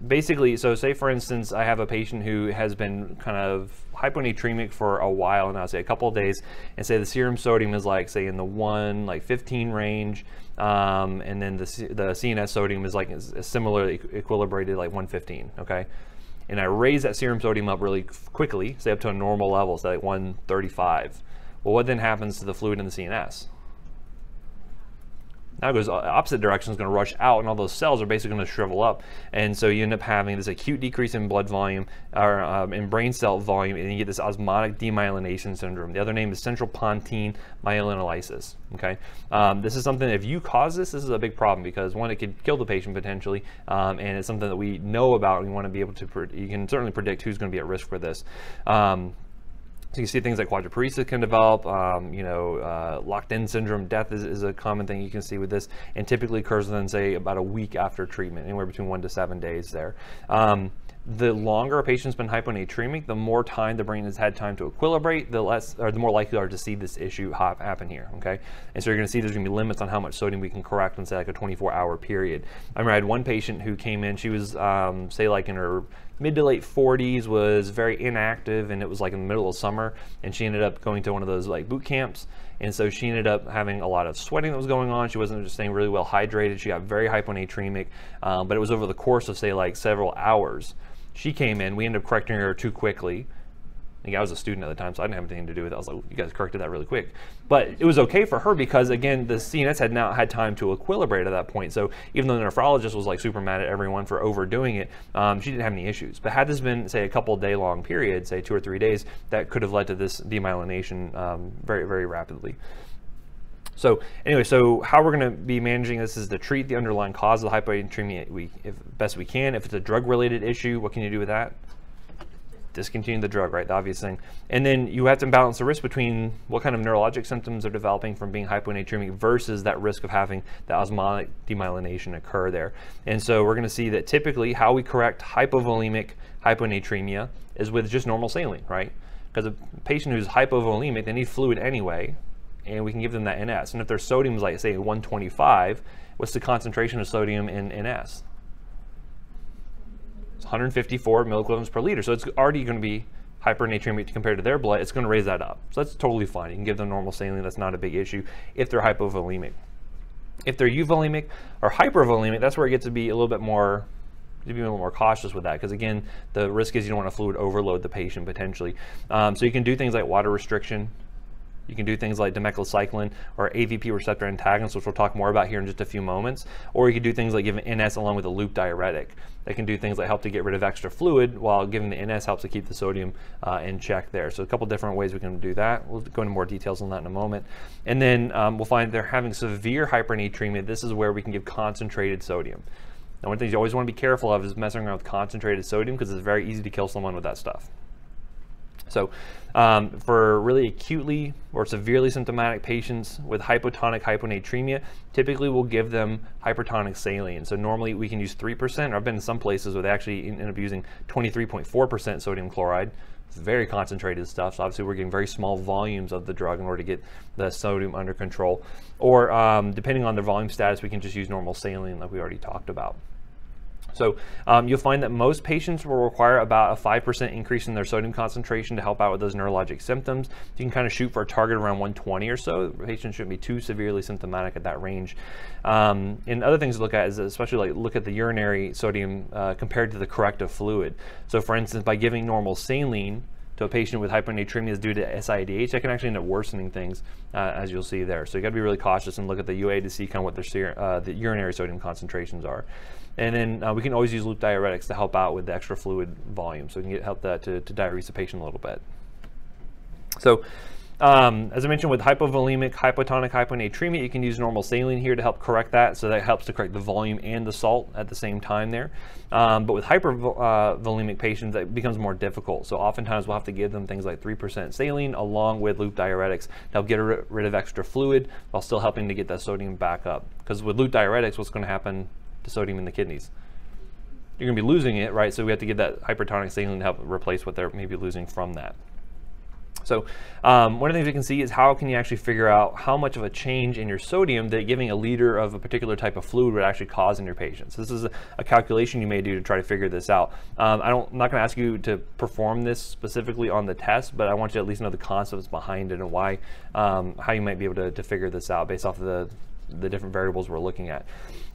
Basically, so say for instance, I have a patient who has been kind of hyponatremic for a while now, say a couple of days, and say the serum sodium is like, say in the 115 range, and then the CNS sodium is like similarly equilibrated, like 115, okay? And I raise that serum sodium up really quickly, say up to a normal level, say like 135. Well, what then happens to the fluid in the CNS? Now it goes opposite direction, it's going to rush out, and all those cells are basically going to shrivel up, and so you end up having this acute decrease in blood volume or in brain cell volume, and you get this osmotic demyelination syndrome. The other name is central pontine myelinolysis. Okay, this is something, if you cause this is a big problem, because one, it could kill the patient potentially, and it's something that we know about, and we want to be able to, you can certainly predict who's going to be at risk for this. So you see things like quadriparesis can develop, locked-in syndrome, death is a common thing you can see with this, and typically occurs within, say, about a week after treatment, anywhere between 1 to 7 days there. The longer a patient's been hyponatremic, the more time the brain has had time to equilibrate, the more likely are to see this issue happen here, okay? And so you're gonna see there's gonna be limits on how much sodium we can correct in, say, like a 24-hour period. I remember I had one patient who came in, she was, say, like in her mid to late 40s, was very inactive, and it was like in the middle of summer, and she ended up going to one of those like boot camps, and so she ended up having a lot of sweating that was going on. She wasn't just staying really well hydrated. She got very hyponatremic, but it was over the course of, say, like several hours. She came in, we ended up correcting her too quickly. I was a student at the time, so I didn't have anything to do with it. I was like, you guys corrected that really quick. But it was okay for her because, again, the CNS had now had time to equilibrate at that point. So even though the nephrologist was like super mad at everyone for overdoing it, she didn't have any issues. But had this been, say, a couple day long period, say 2 or 3 days, that could have led to this demyelination very, very rapidly. So anyway, so how we're going to be managing this is to treat the underlying cause of the hyponatremia if best we can. If it's a drug-related issue, what can you do with that? Discontinue the drug, right? The obvious thing. And then you have to balance the risk between what kind of neurologic symptoms are developing from being hyponatremic versus that risk of having the osmotic demyelination occur there. And so we're going to see that typically how we correct hypovolemic hyponatremia is with just normal saline, right? Because a patient who's hypovolemic, they need fluid anyway, and we can give them that NS. And if their sodium is like, say, 125, what's the concentration of sodium in NS? It's 154 milliequivalents per liter. So it's already going to be hypernatremic compared to their blood, it's going to raise that up. So that's totally fine. You can give them normal saline. That's not a big issue if they're hypovolemic. If they're euvolemic or hypervolemic, that's where it gets to be a little bit more, to be a little more cautious with that, because again, the risk is you don't want to fluid overload the patient potentially. So you can do things like water restriction. You can do things like dimethylcycline or AVP receptor antagonists, which we'll talk more about here in just a few moments. Or you can do things like giving NS along with a loop diuretic. They can do things like help to get rid of extra fluid, while giving the NS helps to keep the sodium in check there. So a couple different ways we can do that. We'll go into more details on that in a moment. And then we'll find they're having severe hypernatremia. This is where we can give concentrated sodium. Now, one thing you always want to be careful of is messing around with concentrated sodium, because it's very easy to kill someone with that stuff. So for really acutely or severely symptomatic patients with hypotonic hyponatremia, typically we'll give them hypertonic saline. So normally we can use 3%, or I've been in some places where they actually end up using 23.4% sodium chloride. It's very concentrated stuff, so obviously we're getting very small volumes of the drug in order to get the sodium under control. Or depending on the volume status, we can just use normal saline like we already talked about. So you'll find that most patients will require about a 5% increase in their sodium concentration to help out with those neurologic symptoms. You can kind of shoot for a target around 120 or so. The patient shouldn't be too severely symptomatic at that range. And other things to look at is especially like look at the urinary sodium compared to the corrective fluid. So for instance, by giving normal saline to a patient with hyponatremia due to SIADH, that can actually end up worsening things, as you'll see there. So you got to be really cautious and look at the UA to see kind of what their the urinary sodium concentrations are. And then we can always use loop diuretics to help out with the extra fluid volume, so we can help that to diurese the patient a little bit. So as I mentioned, with hypovolemic, hypotonic hyponatremia, you can use normal saline here to help correct that, so that helps to correct the volume and the salt at the same time there. But with hypervolemic patients, it becomes more difficult. So oftentimes we'll have to give them things like 3% saline along with loop diuretics to help get rid of extra fluid while still helping to get that sodium back up. Because with loop diuretics, what's going to happen to sodium in the kidneys? You're going to be losing it, right? So we have to get that hypertonic saline to help replace what they're maybe losing from that. So one of the things we can see is how can you actually figure out how much of a change in your sodium that giving a liter of a particular type of fluid would actually cause in your patients. This is a calculation you may do to try to figure this out. I'm not going to ask you to perform this specifically on the test, but I want you to at least know the concepts behind it and why, how you might be able to figure this out based off of the different variables we're looking at.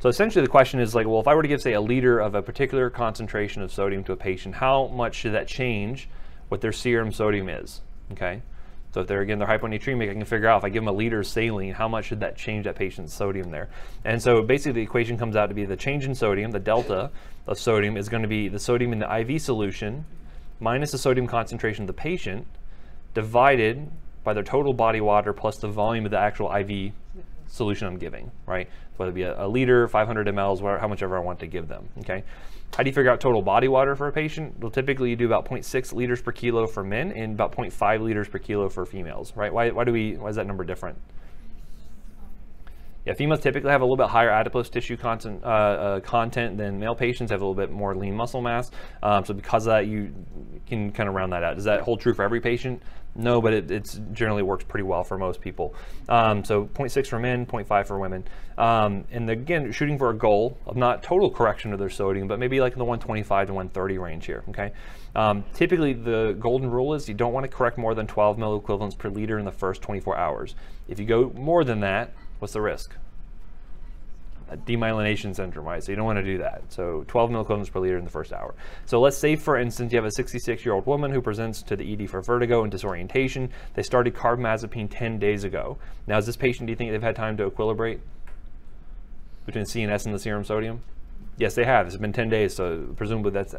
So essentially the question is like, well, if I were to give, say, a liter of a particular concentration of sodium to a patient, how much should that change what their serum sodium is? Okay, so if they're hyponatremic, I can figure out if I give them a liter of saline, how much should that change that patient's sodium there? And so basically the equation comes out to be the change in sodium, the delta of sodium is going to be the sodium in the IV solution minus the sodium concentration of the patient divided by their total body water plus the volume of the actual IV solution I'm giving, right? Whether it be a liter, 500 mLs, how much ever I want to give them, okay? How do you figure out total body water for a patient? Well, typically you do about 0.6 liters per kilo for men and about 0.5 liters per kilo for females, right? Why is that number different? Yeah, females typically have a little bit higher adipose tissue content than male patients, have a little bit more lean muscle mass. So because of that, you can kind of round that out. Does that hold true for every patient? No, but it generally works pretty well for most people. So 0.6 for men, 0.5 for women. And again, shooting for a goal of not total correction of their sodium, but maybe like in the 125 to 130 range here, okay? Typically, the golden rule is you don't want to correct more than 12 milliequivalents per liter in the first 24 hours. If you go more than that, what's the risk? A demyelination syndrome, right? So you don't want to do that. So 12 milliequivalents per liter in the first hour. So let's say, for instance, you have a 66-year-old woman who presents to the ED for vertigo and disorientation. They started carbamazepine 10 days ago. Now, is this patient, do you think they've had time to equilibrate between the CNS and the serum sodium? Yes, they have. It's been 10 days, so presumably that's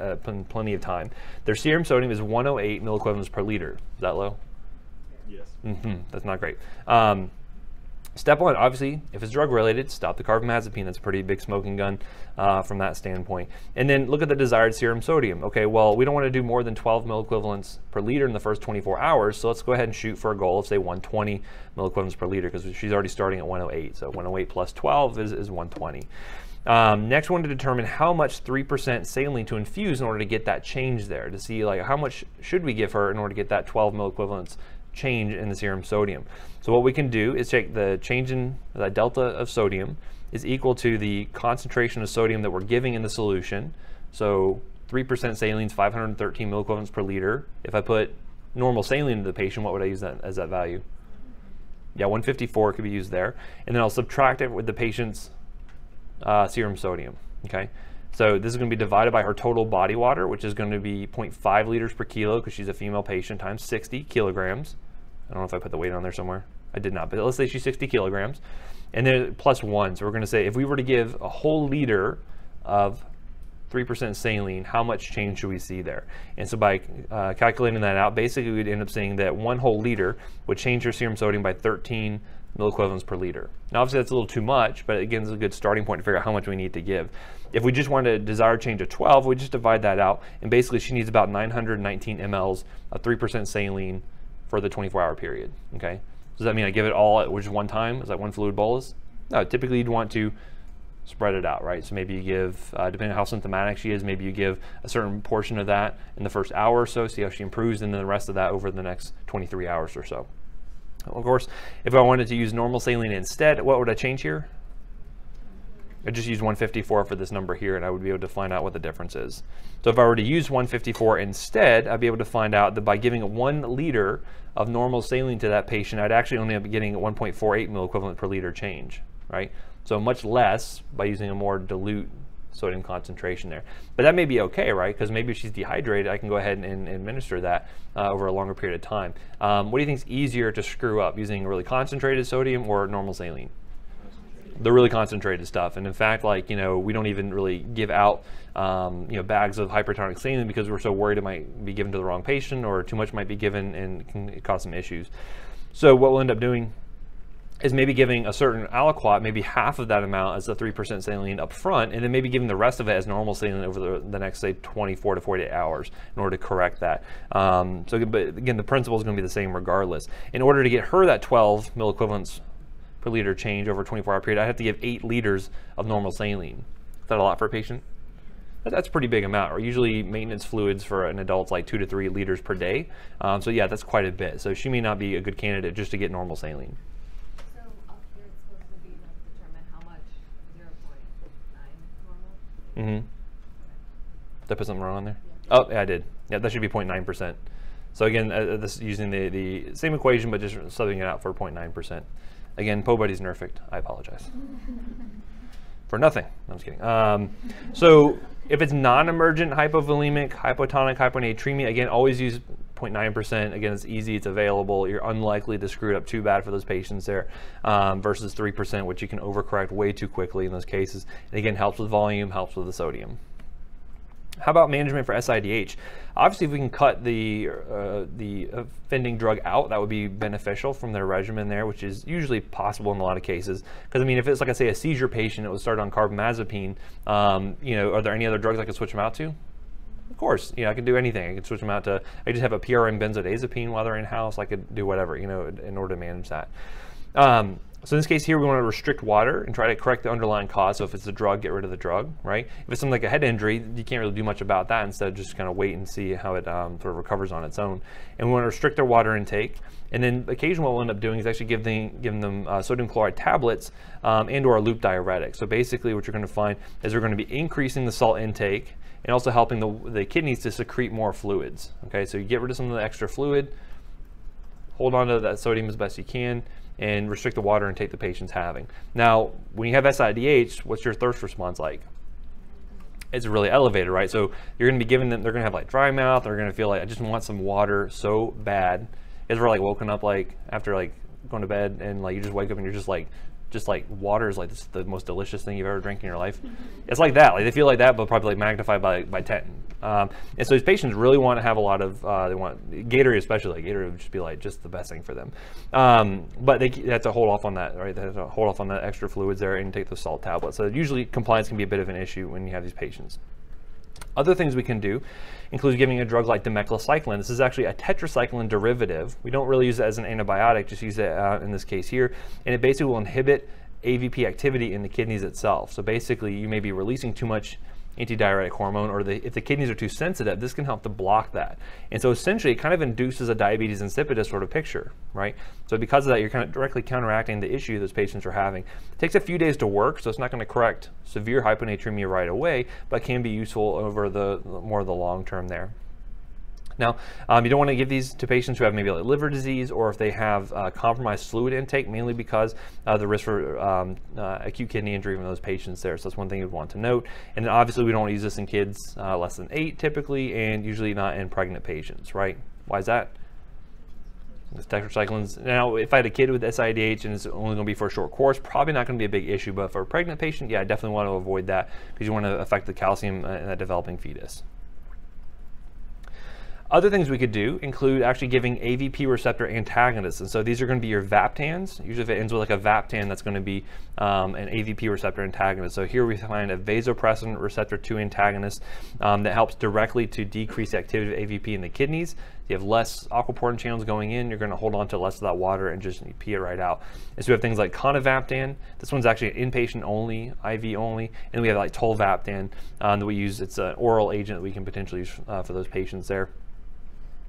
plenty of time. Their serum sodium is 108 milliequivalents per liter. Is that low? Yes. That's not great. Step one, obviously, if it's drug-related, stop the carbamazepine. That's a pretty big smoking gun from that standpoint. And then look at the desired serum sodium. Okay, well, we don't want to do more than 12 milliequivalents per liter in the first 24 hours, so let's go ahead and shoot for a goal of, say, 120 milliequivalents per liter, because she's already starting at 108. So 108 plus 12 is 120. Next one, to determine how much 3% saline to infuse in order to get that change there, to see like how much should we give her in order to get that 12 milliequivalents change in the serum sodium. So what we can do is take the change in the delta of sodium is equal to the concentration of sodium that we're giving in the solution. So 3% saline is 513 milliequivalents per liter. If I put normal saline into the patient, what would I use that as that value? Yeah, 154 could be used there. And then I'll subtract it with the patient's serum sodium, okay? So this is going to be divided by her total body water, which is going to be 0.5 liters per kilo because she's a female patient, times 60 kilograms. I don't know if I put the weight on there somewhere. I did not, but let's say she's 60 kilograms. And then plus 1. So we're going to say if we were to give a whole liter of 3% saline, how much change should we see there? And so by calculating that out, basically we'd end up saying that 1 whole liter would change her serum sodium by 13 milliequivalents per liter. Now obviously that's a little too much, but again, it's a good starting point to figure out how much we need to give. If we just wanted a desired change of 12, we just divide that out, and basically she needs about 919 mLs of 3% saline for the 24-hour period, okay? Does that mean I give it all at just one time? Is that one fluid bolus? No, typically you'd want to spread it out, right? So maybe you give, depending on how symptomatic she is, maybe you give a certain portion of that in the first hour or so, see how she improves, and then the rest of that over the next 23 hours or so. Of course, if I wanted to use normal saline instead, what would I change here? I just use 154 for this number here, and I would be able to find out what the difference is. So if I were to use 154 instead, I'd be able to find out that by giving 1 liter of normal saline to that patient, I'd actually only be getting 1.48 milliequivalent per liter change, right? So much less by using a more dilute sodium concentration there. But that may be okay, right? Because maybe if she's dehydrated, I can go ahead and administer that over a longer period of time. What do you think is easier to screw up, using really concentrated sodium or normal saline? The really concentrated stuff. And in fact, like, you know, we don't even really give out you know, bags of hypertonic saline because we're so worried it might be given to the wrong patient, or too much might be given and can cause some issues. So what we'll end up doing is maybe giving a certain aliquot, maybe half of that amount as the 3% saline up front, and then maybe giving the rest of it as normal saline over the next, say, 24 to 48 hours in order to correct that. So, but again, the principle is going to be the same regardless. In order to get her that 12 milliequivalents per liter change over a 24-hour period, I have to give 8 liters of normal saline. Is that a lot for a patient? That's a pretty big amount. Or usually maintenance fluids for an adult's like 2 to 3 liters per day. So yeah, that's quite a bit. So she may not be a good candidate just to get normal saline. Mm-hmm. Did I put something wrong on there? Yeah. Oh, yeah, I did. Yeah, that should be 0.9%. So again, this is using the same equation, but just subbing it out for 0.9%. Again, Po Buddy's nerfed. I apologize. For nothing. No, I'm just kidding. So if it's non-emergent hypovolemic, hypotonic hyponatremia, again, always use 0.9%. Again, it's easy, it's available. You're unlikely to screw it up too bad for those patients there, versus 3%, which you can overcorrect way too quickly in those cases. And again, helps with volume, helps with the sodium. How about management for SIDH? Obviously, if we can cut the offending drug out, that would be beneficial from their regimen there, which is usually possible in a lot of cases. Because I mean, if it's like I say a seizure patient, it was started on carbamazepine. You know, are there any other drugs I could switch them out to? Of course, you know, I can do anything. I can switch them out to, I just have a PRN benzodiazepine while they're in house. I could do whatever, you know, in order to manage that. So in this case here, we want to restrict water and try to correct the underlying cause. So if it's a drug, get rid of the drug, right? If it's something like a head injury, you can't really do much about that. Instead, just kind of wait and see how it sort of recovers on its own. And we want to restrict their water intake. And then occasionally what we'll end up doing is actually giving them sodium chloride tablets and or a loop diuretic. So basically what you're going to find is we're going to be increasing the salt intake and also helping the kidneys to secrete more fluids. Okay, so you get rid of some of the extra fluid, hold on to that sodium as best you can, and restrict the water intake the patient's having. Now, when you have SIDH, what's your thirst response like? It's really elevated, right? So you're going to be giving them, they're going to have like dry mouth, they're going to feel like, I just want some water so bad. It's ever like woken up like after like going to bed and like you just wake up and you're just like water is like this, the most delicious thing you've ever drank in your life. It's like that. Like they feel like that, but probably like magnified by 10. And so these patients really want to have a lot of, they want Gatorade, especially. Like Gatorade would just be like just the best thing for them. But they have to hold off on that, right? They have to hold off on that extra fluids there and take the salt tablets. So usually compliance can be a bit of an issue when you have these patients. Other things we can do include giving a drug like dimeclocycline. This is actually a tetracycline derivative. We don't really use it as an antibiotic, just use it in this case here. And it basically will inhibit AVP activity in the kidneys itself. So basically you may be releasing too much antidiuretic hormone, or if the kidneys are too sensitive, this can help to block that. And so essentially it kind of induces a diabetes insipidus sort of picture, right? So because of that, you're kind of directly counteracting the issue those patients are having. It takes a few days to work, so it's not going to correct severe hyponatremia right away, but can be useful over the more of the long term there. Now, you don't want to give these to patients who have maybe like liver disease, or if they have compromised fluid intake, mainly because the risk for acute kidney injury from those patients there. So that's one thing you'd want to note. And then obviously we don't want to use this in kids less than 8 typically, and usually not in pregnant patients, right? Why is that? This tetracyclines. Now, if I had a kid with SIADH and it's only going to be for a short course, probably not going to be a big issue. But for a pregnant patient, yeah, I definitely want to avoid that, because you want to affect the calcium in that developing fetus. Other things we could do include actually giving AVP receptor antagonists. And so these are going to be your Vaptans. Usually if it ends with like a Vaptan, that's going to be an AVP receptor antagonist. So here we find a vasopressin receptor 2 antagonist that helps directly to decrease the activity of AVP in the kidneys. You have less aquaporin channels going in, you're going to hold on to less of that water and just pee it right out. And so we have things like Conivaptan. This one's actually an inpatient only, IV only. And we have like Tolvaptan that we use. It's an oral agent that we can potentially use for those patients there.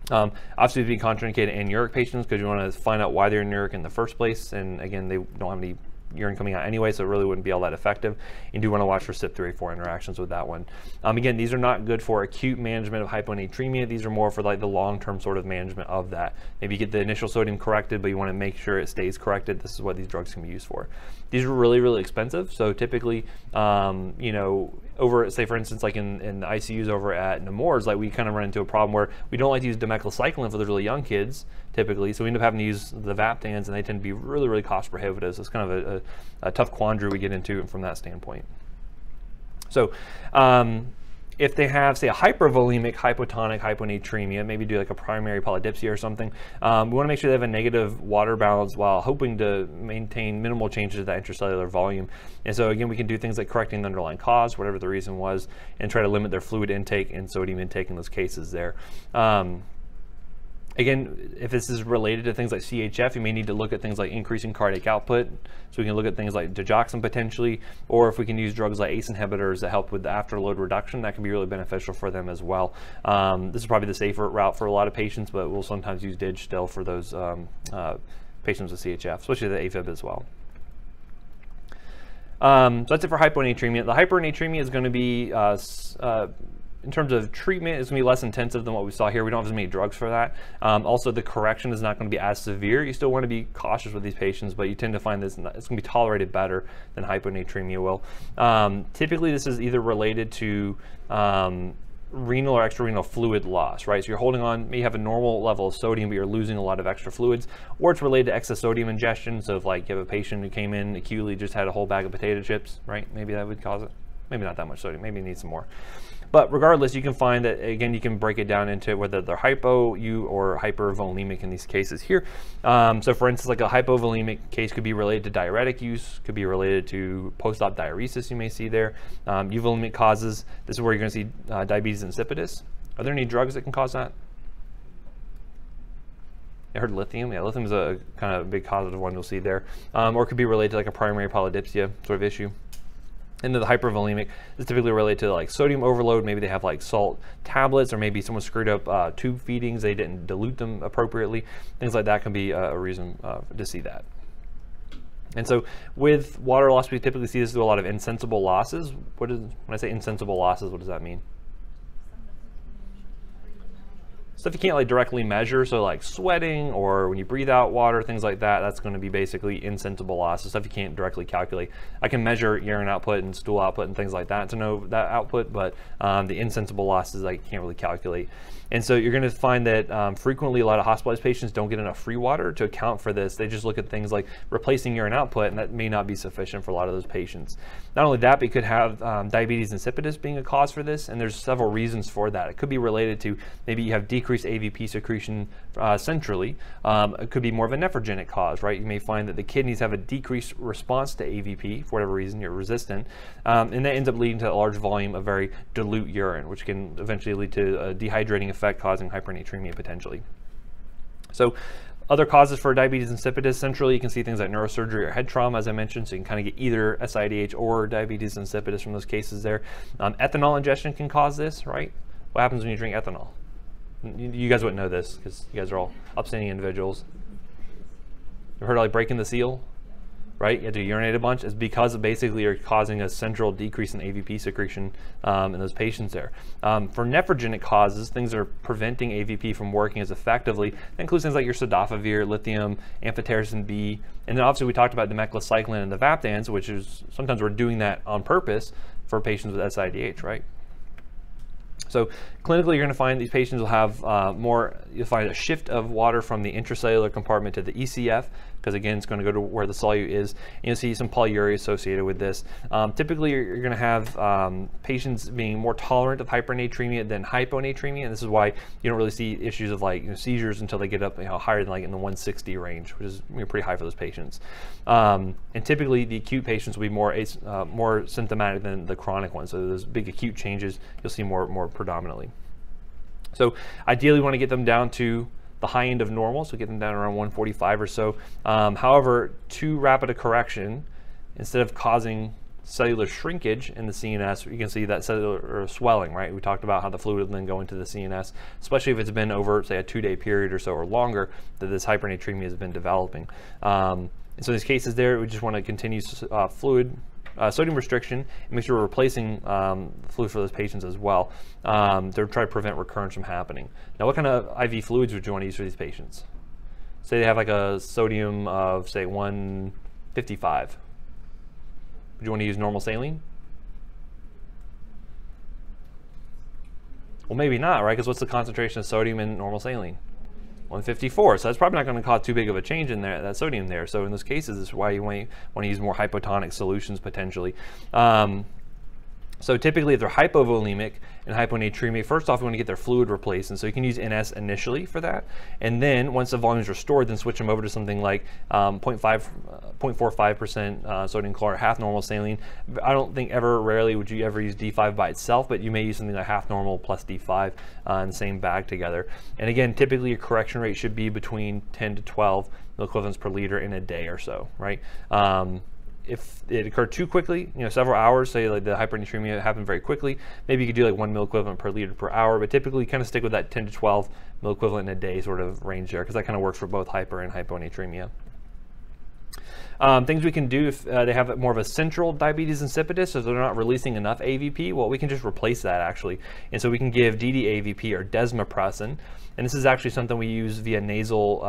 Obviously, it'd be contraindicated in uric patients, because you want to find out why they're in uric in the first place. And again, they don't have any urine coming out anyway, so it really wouldn't be all that effective. You do want to watch for CYP3A4 interactions with that one. Again, these are not good for acute management of hyponatremia. These are more for like the long-term sort of management of that. Maybe you get the initial sodium corrected, but you want to make sure it stays corrected. This is what these drugs can be used for. These are really, really expensive. So typically, you know, over, say for instance, like in the ICUs over at Nemours, like we kind of run into a problem where we don't like to use dimethylcycline for those really young kids typically, so we end up having to use the Vaptans, and they tend to be really, really cost prohibitive. So it's kind of a tough quandary we get into from that standpoint. So if they have, say, a hypervolemic hypotonic hyponatremia, maybe do like a primary polydipsia or something, we want to make sure they have a negative water balance while hoping to maintain minimal changes to that intracellular volume. And so again, we can do things like correcting the underlying cause, whatever the reason was, and try to limit their fluid intake and sodium intake in those cases there. Again, if this is related to things like CHF, you may need to look at things like increasing cardiac output. So we can look at things like digoxin potentially, or if we can use drugs like ACE inhibitors that help with the afterload reduction, that can be really beneficial for them as well. This is probably the safer route for a lot of patients, but we'll sometimes use DIG still for those patients with CHF, especially the AFib as well. So that's it for hyponatremia. The hypernatremia is going to be in terms of treatment, it's going to be less intensive than what we saw here. We don't have as many drugs for that. Also, the correction is not going to be as severe. You still want to be cautious with these patients, but you tend to find this, it's going to be tolerated better than hyponatremia will. Typically, this is either related to renal or extrarenal fluid loss, right? So you're holding on, maybe you have a normal level of sodium, but you're losing a lot of extra fluids, or it's related to excess sodium ingestion. So if like you have a patient who came in acutely, just had a whole bag of potato chips, right? Maybe that would cause it. Maybe not that much sodium, maybe you need some more. But regardless, you can find that, again, you can break it down into whether they're hypo, or hypervolemic in these cases here. So for instance, like a hypovolemic case could be related to diuretic use, could be related to post-op diuresis you may see there. Euvolemic causes, this is where you're going to see diabetes insipidus. Are there any drugs that can cause that? I heard lithium. Yeah, lithium is a kind of big causative one you'll see there. Or it could be related to like a primary polydipsia sort of issue. And the hypervolemic is typically related to like sodium overload. Maybe they have like salt tablets, or maybe someone screwed up tube feedings. They didn't dilute them appropriately. Things like that can be a reason to see that. And so with water loss, we typically see this through a lot of insensible losses. When I say insensible losses, what does that mean? Stuff you can't like directly measure, so like sweating or when you breathe out water, things like that, that's going to be basically insensible losses, stuff you can't directly calculate. I can measure urine output and stool output and things like that to know that output, but the insensible losses I can't really calculate. And so you're going to find that frequently a lot of hospitalized patients don't get enough free water to account for this. They just look at things like replacing urine output, and that may not be sufficient for a lot of those patients. Not only that, but you could have diabetes insipidus being a cause for this, and there's several reasons for that. It could be related to maybe you have decreased AVP secretion centrally. It could be more of a nephrogenic cause, right? You may find that the kidneys have a decreased response to AVP for whatever reason, you're resistant, and that ends up leading to a large volume of very dilute urine, which can eventually lead to a dehydrating effect causing hypernatremia potentially. So Other causes for diabetes insipidus, centrally you can see things like neurosurgery or head trauma, as I mentioned, so you can kind of get either SIDH or diabetes insipidus from those cases there. Ethanol ingestion can cause this, right? What happens when you drink ethanol? You guys wouldn't know this because you guys are all upstanding individuals. You heard of like breaking the seal? Right, you have to urinate a bunch. It's because basically you're causing a central decrease in AVP secretion in those patients there. For nephrogenic causes, things that are preventing AVP from working as effectively. That includes things like your cidofovir, lithium, amphotericin B, and then obviously we talked about dimeclocycline and the Vaptans, which is sometimes we're doing that on purpose for patients with SIDH, right? So clinically, you're going to find these patients will have you'll find a shift of water from the intracellular compartment to the ECF, because again, it's going to go to where the solute is. And you'll see some polyuria associated with this. Typically, you're going to have patients being more tolerant of hypernatremia than hyponatremia, and this is why you don't really see issues of like seizures until they get up higher than like in the 160 range, which is pretty high for those patients. And typically, the acute patients will be more symptomatic than the chronic ones. So those big acute changes you'll see more predominantly. So ideally, we want to get them down to the high end of normal, so get them down around 145 or so. However, too rapid a correction, instead of causing cellular shrinkage in the CNS, you can see that cellular swelling, right? We talked about how the fluid will then go into the CNS, especially if it's been over, say, a 2-day period or so or longer that this hypernatremia has been developing. And so in these cases there, we just want to continue sodium restriction and make sure we're replacing fluid for those patients as well to try to prevent recurrence from happening. Now, what kind of IV fluids would you want to use for these patients? Say they have like a sodium of, say, 155. Would you want to use normal saline? Well, maybe not, right? Because what's the concentration of sodium in normal saline? 154, so that's probably not going to cause too big of a change in there, that sodium there. So in those cases, this is why you want to use more hypotonic solutions potentially. So typically, if they're hypovolemic and hyponatremic, first off, we want to get their fluid replaced, and so you can use NS initially for that, and then once the volume is restored, then switch them over to something like 0.45% sodium chloride, half normal saline. I don't think rarely would you ever use D5 by itself, but you may use something like half normal plus D5 in the same bag together. And again, typically your correction rate should be between 10 to 12 milliequivalents per liter in a day or so, right? If it occurred too quickly, several hours, say like the hypernatremia happened very quickly, maybe you could do like 1 milliequivalent per liter per hour, but typically kind of stick with that 10 to 12 milliequivalent in a day sort of range there, because that kind of works for both hyper and hyponatremia. Things we can do if they have more of a central diabetes insipidus, so they're not releasing enough AVP, well, we can just replace that actually. And so we can give DD-AVP or desmopressin, and this is actually something we use via nasal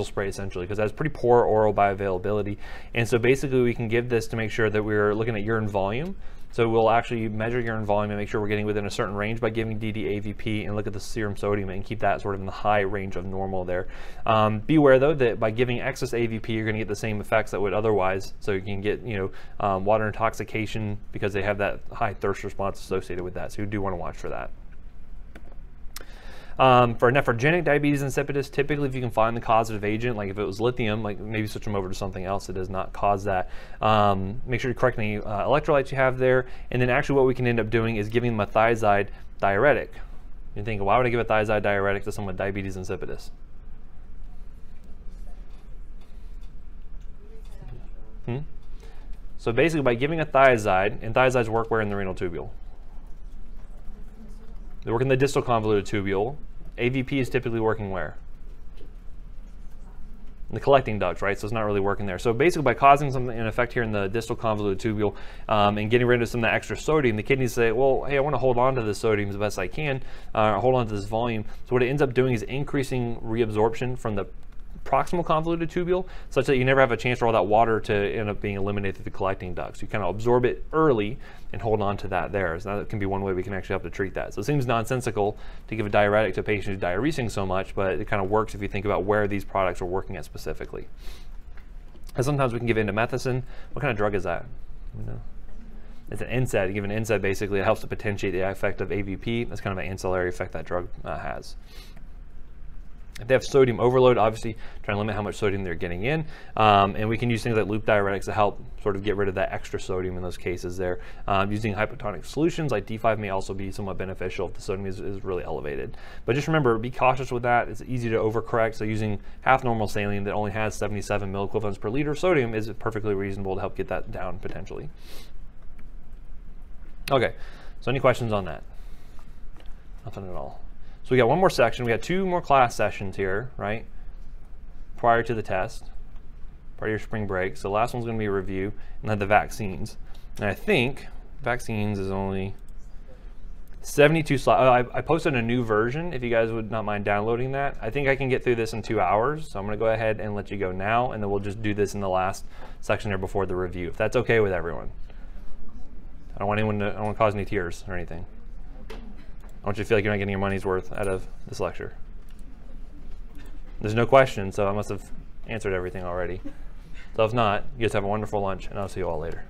spray essentially, because it has pretty poor oral bioavailability. And so basically we can give this to make sure that we're looking at urine volume. So we'll actually measure urine volume and make sure we're getting within a certain range by giving DD-AVP and look at the serum sodium and keep that sort of in the high range of normal there. Beware though that by giving excess AVP, you're going to get the same effects that would otherwise. So you can get water intoxication because they have that high thirst response associated with that. So you do want to watch for that. For nephrogenic diabetes insipidus, typically if you can find the causative agent, like if it was lithium, like maybe switch them over to something else that does not cause that. Make sure to correct any electrolytes you have there, and then actually what we can end up doing is giving them a thiazide diuretic. You think, why would I give a thiazide diuretic to someone with diabetes insipidus? So basically by giving a thiazide, and thiazides work where in the renal tubule? They work in the distal convoluted tubule. AVP is typically working where? In the collecting ducts, right? So it's not really working there. So basically by causing an effect here in the distal convoluted tubule and getting rid of some of that extra sodium, the kidneys say, well, hey, I want to hold on to this sodium as best I can, hold on to this volume. So what it ends up doing is increasing reabsorption from the proximal convoluted tubule, such that you never have a chance for all that water to end up being eliminated through the collecting ducts. You kind of absorb it early and hold on to that there. So that can be one way we can actually help to treat that. So it seems nonsensical to give a diuretic to a patient who's diuresing so much, but it kind of works if you think about where these products are working at specifically. And sometimes we can give indomethacin. What kind of drug is that? It's an NSAID. You give an NSAID, basically it helps to potentiate the effect of AVP. That's kind of an ancillary effect that drug has. If they have sodium overload, obviously trying to limit how much sodium they're getting in. And we can use things like loop diuretics to help sort of get rid of that extra sodium in those cases there. Using hypotonic solutions like D5 may also be somewhat beneficial if the sodium is really elevated. But just remember, be cautious with that. It's easy to overcorrect. So using half normal saline that only has 77 milliequivalents per liter of sodium is perfectly reasonable to help get that down potentially. Okay, so any questions on that? Nothing at all. So we got one more section. We got 2 more class sessions here, right? Prior to the test, prior to your spring break. So the last one's going to be a review, and then the vaccines. And I think vaccines is only 72 slides. I posted a new version, if you guys would not mind downloading that. I think I can get through this in 2 hours. So I'm going to go ahead and let you go now, and then we'll just do this in the last section here before the review, if that's okay with everyone. I don't want to cause any tears or anything. I want you to feel like you're not getting your money's worth out of this lecture. There's no question, so I must have answered everything already. So if not, you guys have a wonderful lunch, and I'll see you all later.